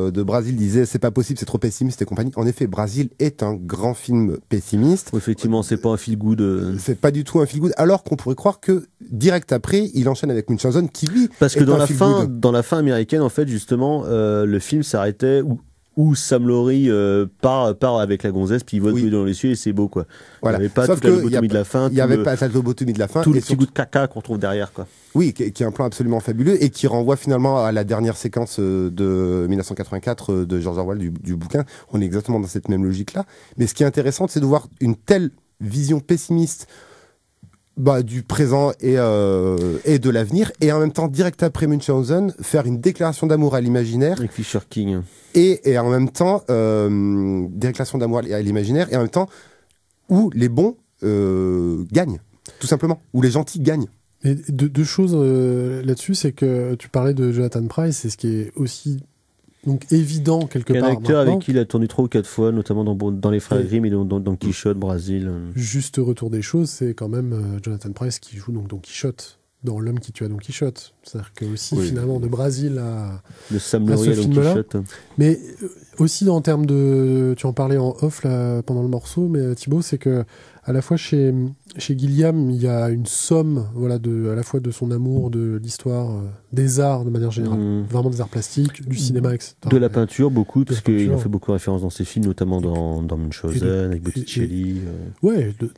de Brésil disait c'est pas possible, c'est trop pessimiste et compagnie. En effet, Brésil est un grand film pessimiste.
Effectivement, c'est pas un feel good.
C'est pas du tout un feel good, alors qu'on pourrait croire que direct après, il enchaîne avec Munchausen, qui lui
parce que dans la fin américaine, en fait, justement, le film s'arrêtait où Sam Laurie part avec la gonzesse, puis il vole dans les cieux et c'est beau, quoi.
Voilà.
Il n'y avait pas toute la lobotomie de la fin.
Il n'y avait pas la lobotomie de la fin.
Tout le petit goût de caca qu'on trouve derrière, quoi.
Oui, qui est un plan absolument fabuleux et qui renvoie finalement à la dernière séquence de 1984 de George Orwell du bouquin. On est exactement dans cette même logique-là. Mais ce qui est intéressant, c'est de voir une telle vision pessimiste du présent et de l'avenir, et en même temps, direct après Munchausen, faire une déclaration d'amour à l'imaginaire.
Avec Fisher King.
Et en même temps, déclaration d'amour à l'imaginaire, et en même temps, où les bons gagnent, tout simplement, où les gentils gagnent.
Et deux choses là-dessus, c'est que tu parlais de Jonathan Pryce, et ce qui est aussi donc évident quelque part.
Un acteur avec qui il a tourné 3 ou 4 fois, notamment dans Les Frères Grimm et dans Quichotte, Brésil.
Juste retour des choses, c'est quand même Jonathan Pryce qui joue donc Don Quichotte dans L'homme qui tua Don Quichotte. C'est-à-dire que aussi finalement de Brésil à
le Sam Laurie à Don Quichotte.
Mais aussi en termes de, tu en parlais en off là pendant le morceau, mais Thibaut, c'est que à la fois chez Gilliam, il y a une somme, voilà, à la fois de son amour de l'histoire, des arts de manière générale, vraiment des arts plastiques, du cinéma, etc.
De la peinture, beaucoup, parce qu'il en fait beaucoup référence dans ses films, notamment dans Munchausen, avec Botticelli.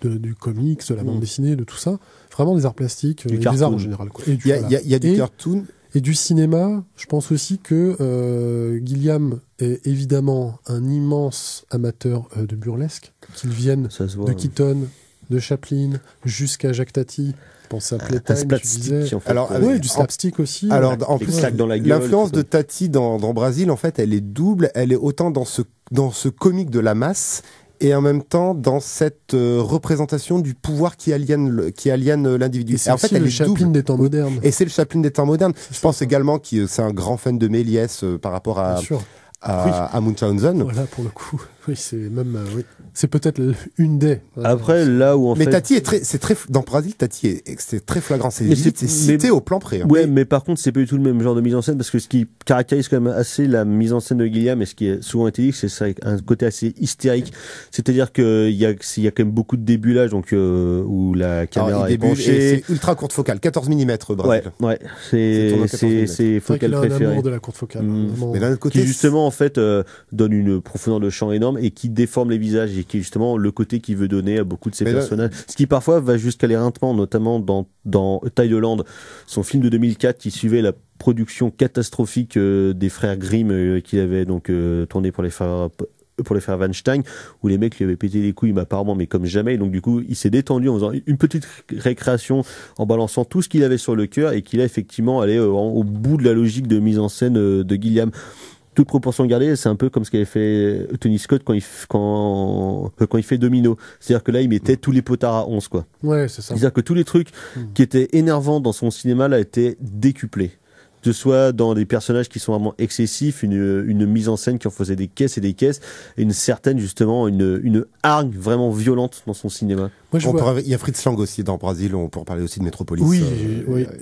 Du comics, de la bande dessinée, de tout ça. Vraiment des arts plastiques, des arts en général, quoi.
Il y a du cartoon.
Et du cinéma, je pense aussi que Gilliam est évidemment un immense amateur de burlesque, qu'il vienne de Keaton, de Chaplin, jusqu'à Jacques Tati. Pensez à Playtime, tu disais.
En fait,
alors, du slapstick aussi.
Alors, en plus, l'influence de Tati dans Brésil, en fait, elle est double. Elle est autant dans ce comique de la masse, et en même temps dans cette représentation du pouvoir qui aliène l'individu.
Et c'est en fait, le Chaplin des temps modernes.
Et c'est le Chaplin des temps modernes. Je pense également que c'est un grand fan de Méliès par rapport à Munchausen.
Voilà, pour le coup. Oui, c'est même, c'est peut-être une des.
Après, là où
mais Tati dans Brésil, Tati c'est très flagrant. C'est cité au plan près. Hein.
Ouais, mais par contre, c'est pas du tout le même genre de mise en scène, parce que ce qui caractérise quand même assez la mise en scène de Gilliam, et ce qui est souvent été dit, c'est ça, un côté assez hystérique. C'est-à-dire qu'il y a quand même beaucoup de débulage, donc, où la caméra est penchée.
C'est ultra courte focale, 14 mm, Brésil.
Ouais, c'est focale préférée.
L'amour de la courte focale.
Mais d'un autre côté,
qui justement, en fait, donne une profondeur de champ énorme, et qui déforme les visages, et qui est justement le côté qu'il veut donner à beaucoup de ses personnages. Ce qui parfois va jusqu'à l'éreintement, notamment dans Taille de Land, son film de 2004 qui suivait la production catastrophique des frères Grimm qu'il avait donc tourné pour les frères Weinstein, où les mecs lui avaient pété les couilles, mais apparemment, mais comme jamais. Et donc du coup, il s'est détendu en faisant une petite récréation, en balançant tout ce qu'il avait sur le cœur, et qu'il a effectivement allé au bout de la logique de mise en scène de Gilliam. Toute proportion gardée, c'est un peu comme ce qu'avait fait Tony Scott quand il fait Domino. C'est-à-dire que là, il mettait tous les potards à 11, quoi.
Ouais, c'est ça.
C'est-à-dire que tous les trucs qui étaient énervants dans son cinéma, là, étaient décuplés. Que ce soit dans des personnages qui sont vraiment excessifs, une mise en scène qui en faisait des caisses et des caisses, et une certaine, justement, une hargne vraiment violente dans son cinéma.
Moi, il y a Fritz Lang aussi dans Brésil, on peut parler aussi de Metropolis.
Oui,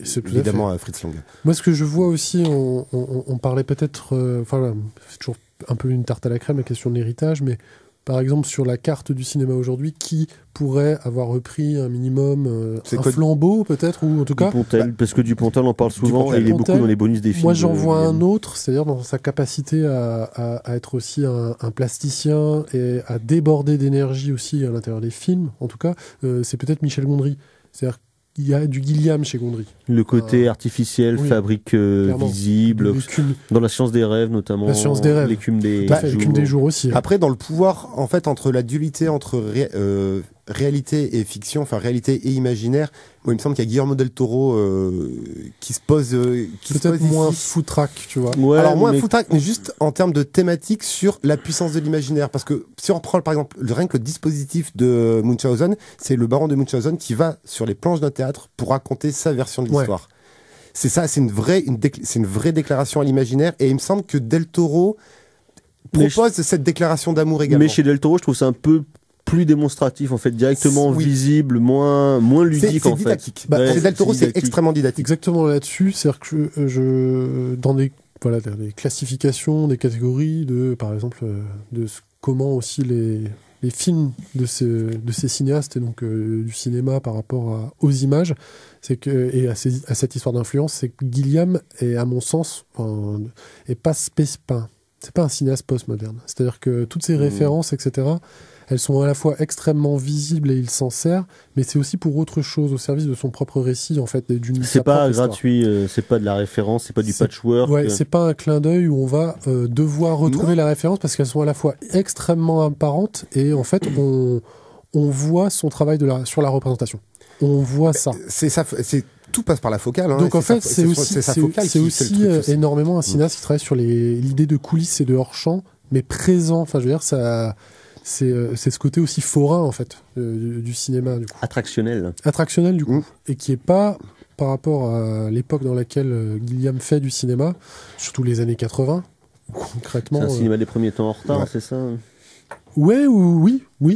c'est tout
évidemment
à fait.
Fritz Lang.
Moi, ce que je vois aussi, on parlait peut-être, c'est toujours un peu une tarte à la crème, la question de l'héritage, mais par exemple, sur la carte du cinéma aujourd'hui, qui pourrait avoir repris un minimum un flambeau, peut-être, ou en tout cas...
Dupontel, parce que Dupontel en parle souvent, et il est beaucoup dans les bonus des films.
Moi, j'en vois un autre, c'est-à-dire dans sa capacité à être aussi un plasticien et à déborder d'énergie aussi à l'intérieur des films, en tout cas, c'est peut-être Michel Gondry. C'est-à-dire qu'il y a du Gilliam chez Gondry.
Le côté artificiel, fabrique visible, dans La Science des rêves notamment.
La Science des rêves.
L'écume des
jours. L'écume des jours aussi.
Après, dans le pouvoir, en fait, entre la dualité entre réalité et fiction, enfin réalité et imaginaire, moi, il me semble qu'il y a Guillermo del Toro qui se pose...
peut-être moins foutraque, tu vois.
Ouais, alors moins foutraque, mais juste en termes de thématique sur la puissance de l'imaginaire. Parce que si on reprend, par exemple, rien que le dispositif de Munchausen, c'est le baron de Munchausen qui va sur les planches d'un théâtre pour raconter sa version de l'histoire. C'est ça, c'est une vraie déclaration à l'imaginaire. Et il me semble que Del Toro propose cette déclaration d'amour également.
Mais chez Del Toro, je trouve ça un peu plus démonstratif, en fait, directement visible, moins ludique,
en fait. Chez Del Toro, c'est extrêmement didactique.
Exactement là-dessus, c'est-à-dire que dans des classifications, des catégories par exemple, comment aussi les films de ces cinéastes et donc du cinéma par rapport aux images, c'est que et à cette histoire d'influence, c'est que Gilliam est, à mon sens, est pas c'est pas un cinéaste postmoderne. C'est-à-dire que toutes ces références, etc., elles sont à la fois extrêmement visibles et il s'en sert, mais c'est aussi pour autre chose, au service de son propre récit, en fait, d'une
c'est pas gratuit, c'est pas de la référence, c'est pas du patchwork.
Ouais, c'est pas un clin d'œil où on va devoir retrouver la référence parce qu'elles sont à la fois extrêmement apparentes et en fait, on voit son travail sur la représentation. On voit ça.
C'est ça, tout passe par la focale. Hein,
donc en fait, c'est aussi énormément un cinéaste qui travaille sur l'idée de coulisses et de hors-champ, mais présent. Enfin, je veux dire, ça... C'est ce côté aussi forain, en fait, du cinéma, du coup. Attractionnel, du coup. Et qui est pas, par rapport à l'époque dans laquelle Gilliam fait du cinéma, surtout les années 80, concrètement...
C'est un cinéma des premiers temps en retard, c'est ça?
Oui,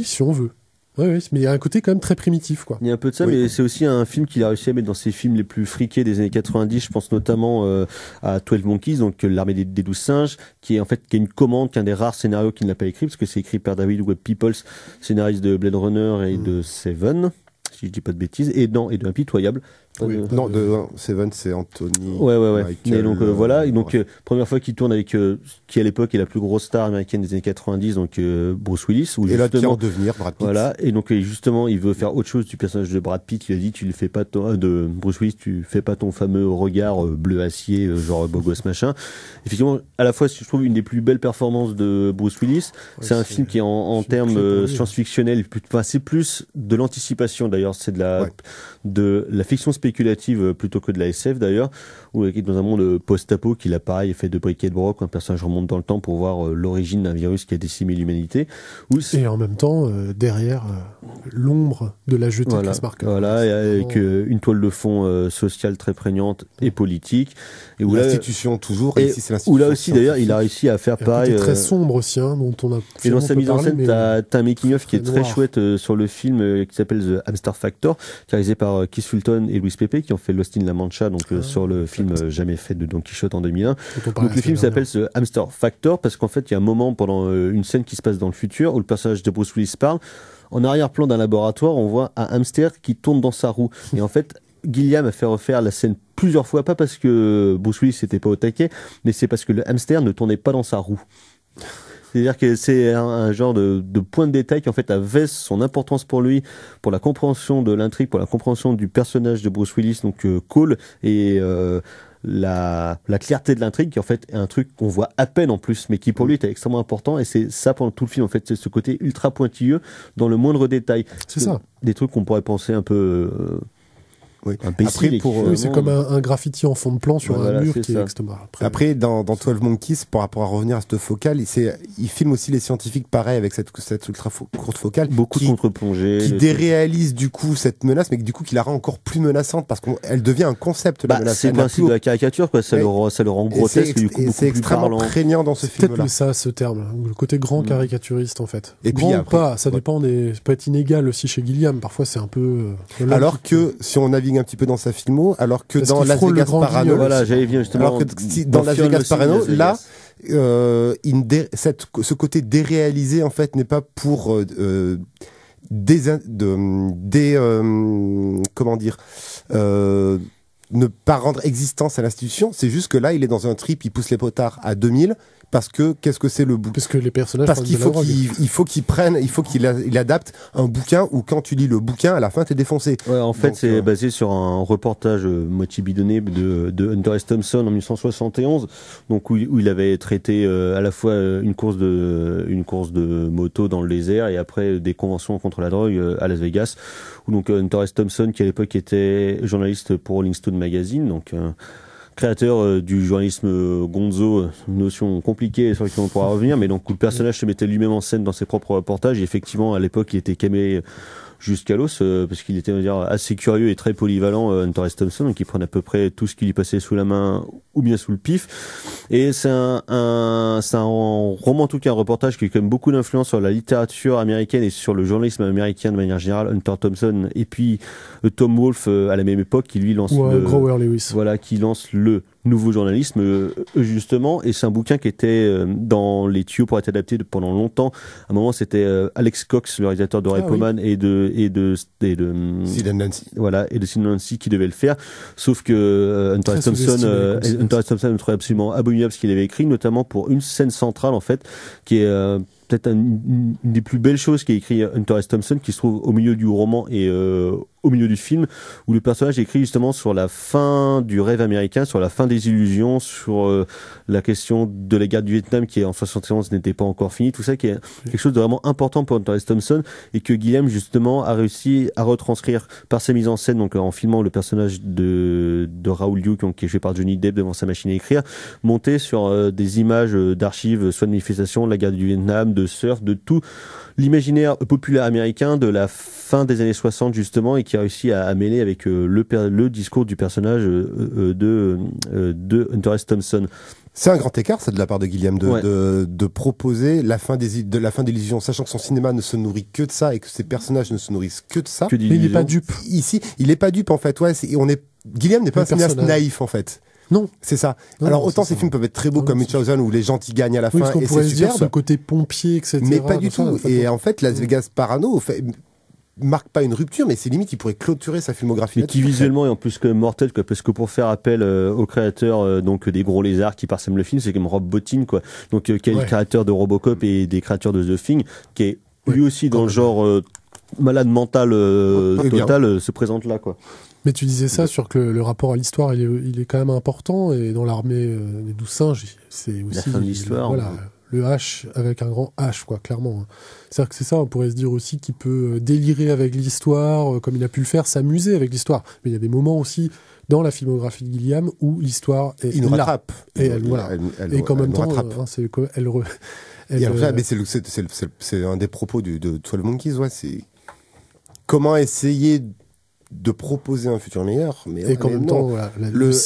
si on veut. Oui, mais il y a un côté quand même très primitif, quoi.
Il y a un peu de ça, mais c'est aussi un film qu'il a réussi à mettre dans ses films les plus friqués des années 90. Je pense notamment à 12 Monkeys, donc L'armée des 12 singes, qui est une commande, qui est un des rares scénarios qu'il n'a pas écrit, parce que c'est écrit par David Webb Peoples, scénariste de Blade Runner et de Seven, si je dis pas de bêtises, et de Impitoyable.
Non, de Seven, c'est Anthony.
Ouais. Michael, et donc voilà, et donc première fois qu'il tourne avec qui à l'époque est la plus grosse star américaine des années 90, donc Bruce Willis.
Et là, qui en devenir Brad Pitt.
Voilà, et donc justement, il veut faire autre chose du personnage de Brad Pitt. Il a dit, tu le fais pas de Bruce Willis, tu fais pas ton fameux regard bleu acier, genre beau gosse machin. Effectivement, à la fois, je trouve une des plus belles performances de Bruce Willis. C'est un film qui est en termes science-fictionnels, c'est plus de l'anticipation d'ailleurs, c'est de la fiction spéculative plutôt que de la SF d'ailleurs, où il est dans un monde post-apo qu'il a pareil fait de briquet de broc, un personnage remonte dans le temps pour voir l'origine d'un virus qui a décimé l'humanité.
Et en même temps, derrière l'ombre de la jetée de Chris Marker.
Voilà, avec une toile de fond sociale très prégnante et politique.
Et où l'institution toujours,
et ici c'est l'institution. Où là aussi d'ailleurs, il a réussi à faire pareil.
Très sombre aussi, dont on a.
Et dans sa mise en scène, t'as un making-of qui est très chouette sur le film qui s'appelle The Hamster Factor, réalisé par Keith Fulton et Luis Pepe, qui ont fait Lost in La Mancha, donc sur le film jamais fait de Don Quichotte en 2001. Donc le film s'appelle The Hamster Factor parce qu'en fait il y a un moment pendant une scène qui se passe dans le futur où le personnage de Bruce Willis parle. En arrière-plan d'un laboratoire, on voit un hamster qui tourne dans sa roue. Et en fait, Gilliam a fait refaire la scène plusieurs fois, pas parce que Bruce Willis n'était pas au taquet, mais c'est parce que le hamster ne tournait pas dans sa roue. C'est-à-dire que c'est un genre de point de détail qui en fait avait son importance pour lui, pour la compréhension de l'intrigue, pour la compréhension du personnage de Bruce Willis, donc Cole, et la clarté de l'intrigue, qui en fait est un truc qu'on voit à peine en plus, mais qui pour lui était extrêmement important, et c'est ça pendant tout le film en fait, c'est ce côté ultra pointilleux dans le moindre détail.
C'est ça.
Des trucs qu'on pourrait penser un peu...
Après, c'est comme un graffiti en fond de plan sur un mur qui est extrêmement.
Après, dans 12 Monkeys, par rapport à revenir à cette focale, il filme aussi les scientifiques pareil avec cette ultra courte focale.
Beaucoup de contre-plongées.
Qui déréalise du coup cette menace, mais du coup qui la rend encore plus menaçante parce qu'elle devient un concept. La menace.
C'est le principe de la caricature, quoi. Ça le rend grotesque.
C'est extrêmement prégnant dans ce film-là.
C'est peut-être ça, ce terme, le côté grand caricaturiste en fait. Et puis après, ça dépend ça peut être inégal aussi chez Gilliam. Parfois, c'est un peu.
Alors que si on navigue un petit peu dans sa filmo, alors que dans Las Vegas Parano,
voilà, j'allais bien justement.
Alors que dans Las Vegas Parano, ce côté déréalisé en fait n'est pas pour ne pas rendre existence à l'institution, c'est juste que là il est dans un trip, il pousse les potards à 2000 parce que qu'est-ce que c'est le bouquin ?
Parce que les personnages
parce qu'il faut qu'il adapte un bouquin où quand tu lis le bouquin à la fin t'es défoncé.
Ouais, en fait, c'est basé sur un reportage moitié bidonné de Hunter S. Thompson en 1971, donc où il avait traité à la fois une course de moto dans le désert et après des conventions contre la drogue à Las Vegas, où donc Hunter S. Thompson, qui à l'époque était journaliste pour Rolling Stone Magazine, donc créateur du journalisme gonzo, une notion compliquée sur laquelle on pourra revenir, mais donc où le personnage se mettait lui-même en scène dans ses propres reportages, et effectivement à l'époque il était camé jusqu'à l'os, parce qu'il était, on va dire, assez curieux et très polyvalent, Hunter S. Thompson, donc il prenait à peu près tout ce qui lui passait sous la main ou bien sous le pif. Et c'est un roman, en tout cas un reportage qui a quand même beaucoup d'influence sur la littérature américaine et sur le journalisme américain de manière générale. Hunter Thompson et puis Tom Wolfe à la même époque, qui lui lance
Grover Lewis.
Voilà, qui lance le nouveau journalisme justement, et c'est un bouquin qui était dans les tuyaux pour être adapté pendant longtemps. À un moment c'était Alex Cox, le réalisateur de Repo Man et de
Sid and Nancy.
Voilà, et de Sid and Nancy, qui devait le faire, sauf que Hunter S. Thompson le trouvait absolument abominable ce qu'il avait écrit, notamment pour une scène centrale en fait, qui est peut-être une des plus belles choses qu'a écrit Hunter S. Thompson, qui se trouve au milieu du roman et au milieu du film, où le personnage écrit justement sur la fin du rêve américain, sur la fin des illusions, sur la question de la guerre du Vietnam qui en 71 n'était pas encore finie, tout ça qui est quelque chose de vraiment important pour Hunter S. Thompson, et que Gilliam justement a réussi à retranscrire par sa mise en scène, donc en filmant le personnage de Raoul Duke, qui est joué par Johnny Depp devant sa machine à écrire, monté sur des images d'archives, soit de manifestations, de la guerre du Vietnam, de surf, de tout l'imaginaire populaire américain de la fin des années 60 justement, et qui a réussi à mêler avec le discours du personnage de Hunter S. Thompson.
C'est un grand écart, ça, de la part de Gilliam, de proposer la fin des illusions, sachant que son cinéma ne se nourrit que de ça et que ses personnages ne se nourrissent que de ça.
Mais il n'est pas dupe.
Ici, il n'est pas dupe en fait. Ouais, Gilliam n'est pas un cinéaste naïf en fait.
Non,
c'est ça. Alors autant ces films peuvent être très beaux comme Munchausen où les gentils gagnent à la fin
et
c'est superbe.
Ce côté pompier, etc.
Mais pas du tout. Et en fait, Las Vegas Parano marque pas une rupture, mais c'est limite il pourrait clôturer sa filmographie.
Et qui visuellement est en plus quand même mortel, quoi, parce que pour faire appel au créateur donc des gros lézards qui parsèment le film, c'est comme Rob Bottin, quoi. Donc qui est le créateur de Robocop et des créateurs de The Thing, qui est lui aussi dans le genre malade mental total, se présente là, quoi.
Mais tu disais ça sur que le rapport à l'histoire, il est quand même important, et dans l'armée des 12 singes, c'est aussi
la fin de l'histoire.
Voilà, le H avec un grand H, quoi, clairement. C'est-à-dire que c'est ça, on pourrait se dire aussi qu'il peut délirer avec l'histoire, comme il a pu le faire, s'amuser avec l'histoire. Mais il y a des moments aussi dans la filmographie de Gilliam où l'histoire est
il nous rattrape.
Et et qu'en même temps,
mais c'est un des propos de 12 Monkeys, c'est comment essayer de proposer un futur meilleur, mais
et qu'en même temps,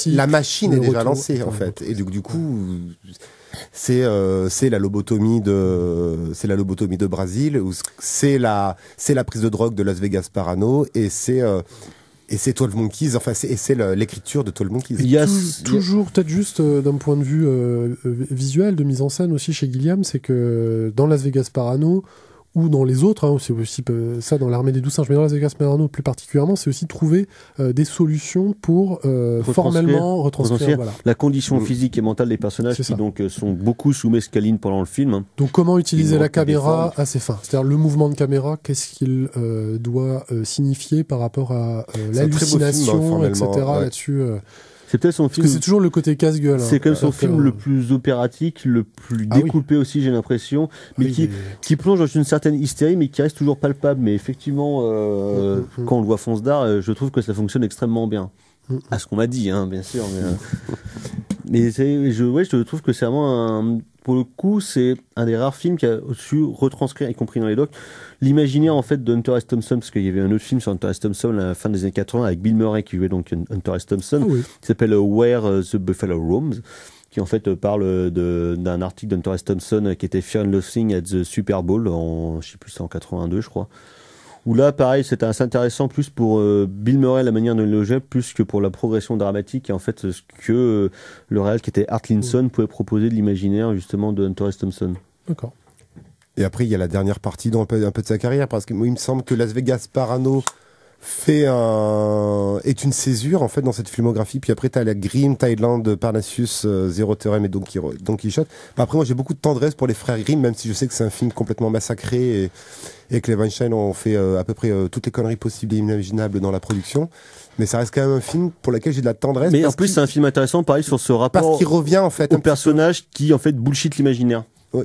la machine est déjà lancée en fait, et du coup c'est la lobotomie de Brésil, ou c'est la prise de drogue de Las Vegas Parano, et c'est 12 Monkeys, enfin c'est l'écriture de 12 Monkeys.
Il y a toujours, peut-être juste d'un point de vue visuel, de mise en scène aussi chez Gilliam, c'est que dans Las Vegas Parano, ou dans les autres, c'est aussi ça dans l'Armée des 12 singes, mais dans Las Vegas Parano plus particulièrement, c'est aussi trouver des solutions pour formellement retranscrire
la condition physique et mentale des personnages qui donc sont beaucoup sous mescaline pendant le film.
Donc comment utiliser la caméra à ses fins, c'est-à-dire le mouvement de caméra, qu'est-ce qu'il doit signifier par rapport à l'hallucination, etc. Là-dessus.
C'est peut-être son film.
Parce que c'est toujours le côté casse-gueule.
C'est quand même son film le plus opératique, le plus découpé aussi, j'ai l'impression, mais qui plonge dans une certaine hystérie, mais qui reste toujours palpable. Mais effectivement, quand on le voit fonce d'art, je trouve que ça fonctionne extrêmement bien. À ce qu'on m'a dit, bien sûr. Mais je trouve que c'est vraiment pour le coup, c'est un des rares films qui a su retranscrire, y compris dans les docs, l'imaginaire en fait de Hunter S. Thompson, parce qu'il y avait un autre film sur Hunter S. Thompson à la fin des années 80 avec Bill Murray qui jouait donc Hunter S. Thompson, qui s'appelle Where the Buffalo Roams, qui en fait parle d'un article d'Hunter S. Thompson qui était Fear and Loathing at the Super Bowl je sais plus, c'est en 82 je crois, Où là, pareil, c'était assez intéressant plus pour Bill Murray, la manière de le loger, plus que pour la progression dramatique et en fait ce que le réal qui était Art Linson pouvait proposer de l'imaginaire justement de Hunter S. Thompson.
D'accord.
Et après, il y a la dernière partie un peu de sa carrière, parce que moi, il me semble que Las Vegas Parano est une césure en fait dans cette filmographie. Puis après, t'as la Grimm, Thailand, Parnassus, Zéro Théorème et Don Quichotte. Après, moi, j'ai beaucoup de tendresse pour les frères Grimm, même si je sais que c'est un film complètement massacré et que les Weinstein ont fait à peu près toutes les conneries possibles et imaginables dans la production. Mais ça reste quand même un film pour lequel j'ai de la tendresse.
Mais en plus, c'est un film intéressant, pareil, sur ce rapport
parce qu'il revient en fait
au personnage qui en fait bullshit l'imaginaire.
Oui.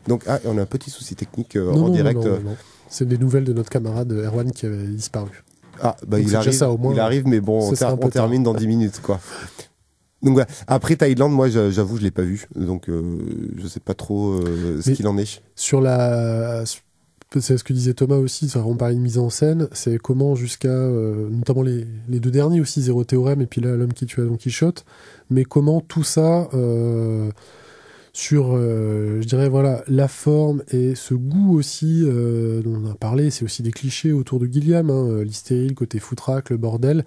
Donc, on a un petit souci technique en direct.
Non. C'est des nouvelles de notre camarade Erwan qui avait disparu.
Ah, bah il arrive, mais bon, on termine dans 10 minutes, quoi. Donc, ouais. Après, Thaïlande, moi, j'avoue, je l'ai pas vu. Donc, je sais pas trop ce qu'il en est.
C'est ce que disait Thomas aussi, on parlait de mise en scène, c'est comment jusqu'à, notamment les deux derniers aussi, Zéro Théorème et puis là, L'homme qui tue Don Quichotte, mais comment tout ça... sur, je dirais, voilà, la forme et ce goût aussi dont on a parlé, c'est aussi des clichés autour de Gilliam, l'hystérie, le côté foutraque, le bordel.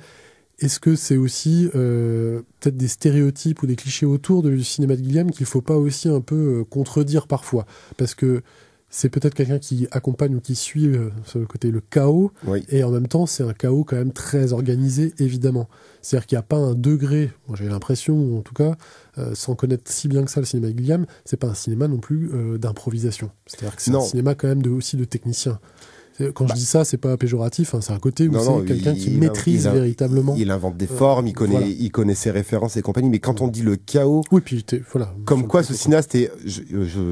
Est-ce que c'est aussi peut-être des stéréotypes ou des clichés autour du cinéma de Gilliam qu'il ne faut pas aussi un peu contredire parfois ? Parce que c'est peut-être quelqu'un qui accompagne ou qui suit sur le côté le chaos, oui. Et en même temps, c'est un chaos quand même très organisé, évidemment. C'est-à-dire qu'il n'y a pas un degré, moi j'ai l'impression, ou en tout cas, sans connaître si bien que ça le cinéma de Gilliam, c'est pas un cinéma non plus d'improvisation. C'est-à-dire que c'est un cinéma quand même aussi de techniciens. Quand je dis ça, c'est pas péjoratif, c'est un côté où c'est quelqu'un qui maîtrise véritablement.
Il invente des formes, il connaît ses références et compagnie, mais quand on dit le chaos,
oui, puis voilà.
Comme quoi ce cinéaste est,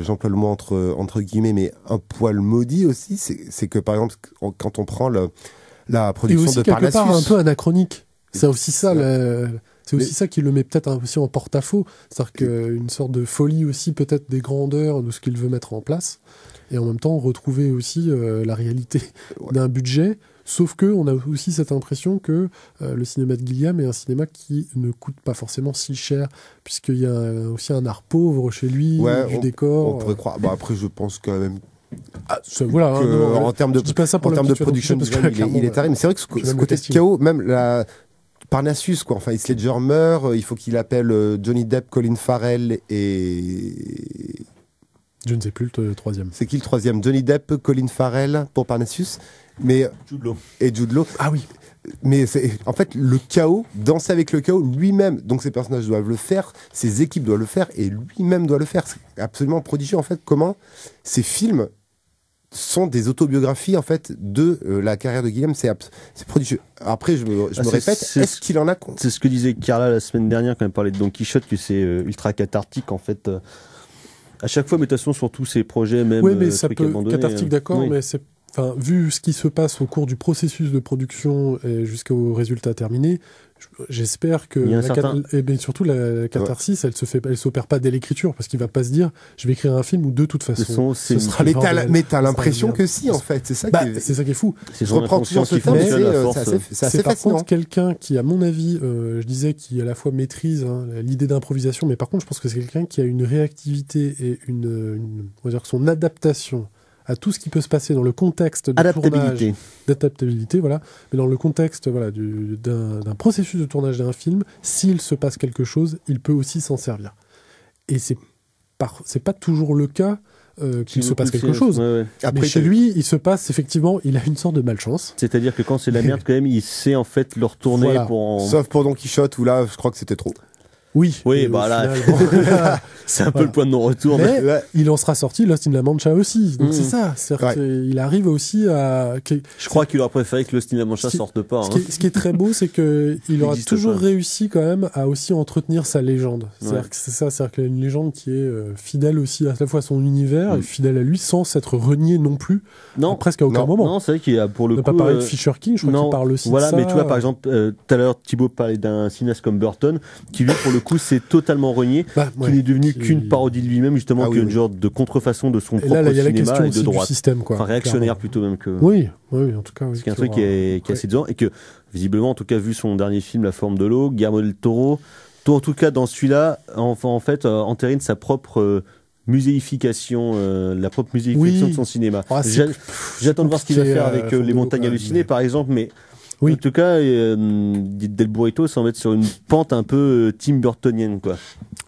j'emploie le mot entre guillemets, mais un poil maudit aussi, c'est que par exemple, quand on prend la production
et aussi,
de Parnassus,
quelque part un peu anachronique. C'est aussi ça, c'est aussi ça qui le met peut-être aussi en porte-à-faux, c'est-à-dire qu'une sorte de folie aussi peut-être des grandeurs de ce qu'il veut mettre en place. Et en même temps, retrouver aussi la réalité d'un budget. Sauf que on a aussi cette impression que le cinéma de Gilliam est un cinéma qui ne coûte pas forcément si cher, puisqu'il y a aussi un art pauvre chez lui, du décor.
On pourrait croire. Bon, après, je pense quand même.
Voilà.
En termes de production, il est taré. Mais c'est vrai que ce côté de chaos, même Parnassus, quoi. Enfin, Heath Ledger meurt. Il faut qu'il appelle Johnny Depp, Colin Farrell et.
Je ne sais plus le troisième.
C'est qui le troisième ? Johnny Depp, Colin Farrell pour Parnassus, mais Jude Law.
Ah oui.
Mais c'est en fait le chaos, danser avec le chaos lui-même. Donc ces personnages doivent le faire, ses équipes doivent le faire et lui-même doit le faire. C'est absolument prodigieux en fait comment ces films sont des autobiographies en fait de la carrière de Gilliam. C'est prodigieux. Après je me répète, est-ce qu'il en a compte ?
C'est ce que disait Carla la semaine dernière quand elle parlait de Don Quichotte, que c'est ultra cathartique en fait. À chaque fois, mais de toute façon, sur tous ces projets, même.
Oui, mais ça peut. Cathartique, d'accord,
oui.
Mais c'est. Enfin, vu ce qui se passe au cours du processus de production et jusqu'au résultat terminé, j'espère que surtout la catharsis, elle s'opère pas dès l'écriture, parce qu'il va pas se dire, je vais écrire un film où de toute façon, ce sera.
Mais t'as l'impression que si, en fait, c'est ça
qui est fou.
Je reprends toujours ce
terme, c'est assez
par
fascinant.
contre quelqu'un qui, à mon avis, je disais, qui à la fois maîtrise l'idée d'improvisation, mais par contre, je pense que c'est quelqu'un qui a une réactivité et on va dire que son adaptation à tout ce qui peut se passer dans le contexte de tournage, d'adaptabilité, voilà, mais dans le contexte, voilà, d'un processus de tournage d'un film, s'il se passe quelque chose, il peut aussi s'en servir. Et c'est pas toujours le cas qu'il se passe quelque chose.
Ouais.
Après, mais chez lui, il se passe effectivement, il a une sorte de malchance.
C'est-à-dire que quand c'est la merde, quand même, il sait en fait le retourner
Sauf pour Don Quichotte, où là, je crois que c'était trop.
Oui,
bah là, c'est un peu le point de non-retour.
Mais il en sera sorti Lost in La Mancha aussi. Donc c'est ça. C'est-à-dire qu'il arrive aussi à.
Je crois qu'il aurait préféré que Lost in La Mancha sorte pas.
Ce qui est très beau, c'est qu'il aura toujours réussi quand même à aussi entretenir sa légende. C'est-à-dire que c'est ça. C'est-à-dire qu'il y a une légende qui est fidèle aussi à la fois à son univers et fidèle à lui sans s'être renié non plus.
Non,
presque à aucun moment.
Non, c'est vrai qu'il y a pour le coup.
On n'a pas parlé de Fisher King. Je crois qu'il parle aussi.
Voilà,
de ça.
mais tu vois, par exemple, tout à l'heure, Thibaut parlait d'un cinéaste comme Burton, qui lui, pour le coup, s'est totalement renié, qui n'est devenu qu'une parodie de lui-même, justement, qu'une genre de contrefaçon de son propre cinéma et de droite.
Système, quoi,
enfin, réactionnaire plutôt même que.
Oui, en tout cas.
C'est un truc qui est assez dur et que, visiblement, en tout cas, vu son dernier film, La Forme de l'eau, Guillermo del Toro, en tout cas, dans celui-là, en fait, entérine sa propre muséification, la propre muséification de son cinéma. J'attends de voir ce qu'il va faire avec Les Montagnes Hallucinées, par exemple, mais en tout cas, Del Burrito semble être sur une pente un peu Tim Burtonienne, quoi.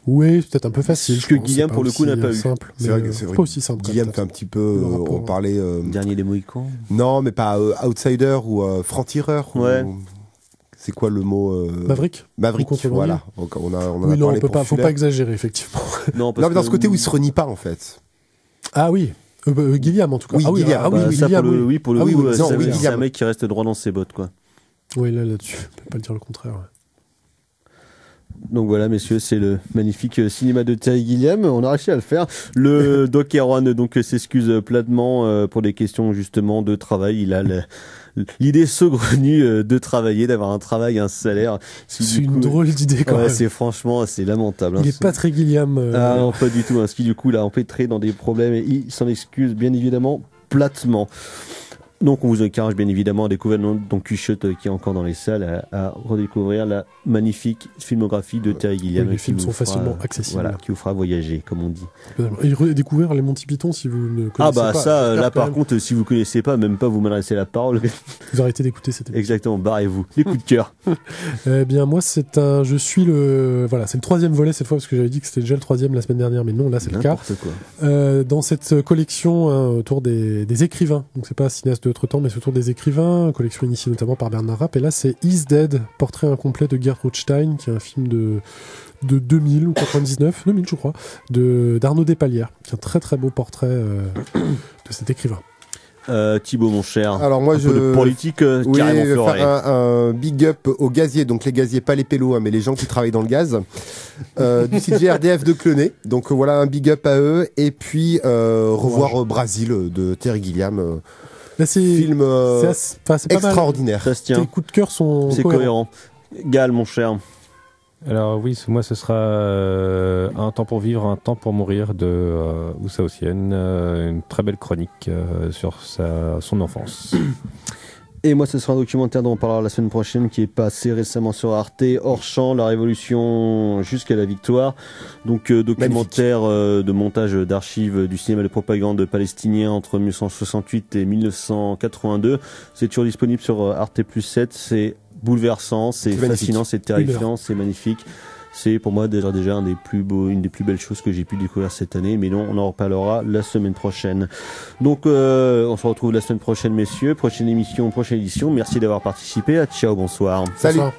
Oui, c'est peut-être un peu facile.
Ce que Guillaume, pour le coup, n'a pas eu.
C'est vrai que
pas aussi simple.
Guillaume fait un petit peu, on parlait...
Dernier des Mohicans.
Non, mais pas Outsider ou Franc-Tireur.
Ouais.
C'est quoi le mot
Maverick,
voilà. On a
oui, non, on peut pas, faut pas exagérer, effectivement.
Non, mais dans ce côté où il se renie pas, en fait.
Ah oui. Gilliam, en tout cas.
Oui, Gilliam.
Pour le coup, c'est un mec qui reste droit dans ses bottes, quoi.
Oui, là-dessus, on peut pas dire le contraire. Ouais.
Donc voilà, messieurs, c'est le magnifique cinéma de Terry Gilliam. On a réussi à le faire. Le Doc Erwan donc s'excuse platement pour des questions justement de travail. Il a l'idée saugrenue de travailler, d'avoir un travail, un salaire.
C'est une drôle d'idée quand même.
C'est lamentable.
Il est pas très Gilliam.
Ah non, pas du tout. Ce qui du coup l'a empêtré dans des problèmes et il s'en excuse bien évidemment platement. Donc on vous encourage bien évidemment à découvrir donc Quichotte qui est encore dans les salles, à redécouvrir la magnifique filmographie de Terry Gilliam.
Oui, les films sont facilement accessibles.
Voilà, qui vous fera voyager, comme on dit.
Et redécouvrir les Monty Python si vous ne connaissez pas.
Ah bah ça, là par contre, si vous connaissez pas, même pas vous m'adressez la parole.
Vous arrêtez d'écouter cette émission.
Exactement, barrez-vous. Les coups de cœur.
Eh bien moi c'est le troisième volet cette fois parce que j'avais dit que c'était déjà le troisième la semaine dernière, mais non, là c'est le cas.
Quoi.
Dans cette collection autour des écrivains, donc c'est pas cinéaste de notre temps, mais c'est autour des écrivains, collection initiée notamment par Bernard Rapp, et là c'est Is Dead, portrait incomplet de Gertrude Stein, qui est un film de 2000 ou 99, 2000 je crois, d'Arnaud Despalières, qui est un très très beau portrait de cet écrivain.
Thibaut, mon cher.
Alors moi,
de politique carrément fleurée.
Un big up aux gaziers, donc les gaziers, pas les pélos, mais les gens qui travaillent dans le gaz, du site GRDF de Clenay. Donc voilà, un big up à eux. Et puis revoir Brasil de Terry Gilliam.
Là,
film
c'est
extraordinaire.
Ça se tient.
Tes coups de cœur sont
cohérents. Gal, mon cher.
Alors oui, moi ce sera Un temps pour vivre, un temps pour mourir de Oussa Ossienne, une très belle chronique sur son enfance.
Et moi ce sera un documentaire dont on parlera la semaine prochaine qui est passé récemment sur Arte, Hors champ, la révolution jusqu'à la victoire. Donc documentaire de montage d'archives du cinéma de propagande palestinien entre 1968 et 1982. C'est toujours disponible sur Arte Plus 7, c'est bouleversant, c'est fascinant, c'est terrifiant, c'est magnifique. C'est pour moi déjà une des plus belles choses que j'ai pu découvrir cette année. Mais non, on en reparlera la semaine prochaine. Donc on se retrouve la semaine prochaine, messieurs. Prochaine émission, prochaine édition. Merci d'avoir participé. Ciao, bonsoir.
Salut.
Bonsoir.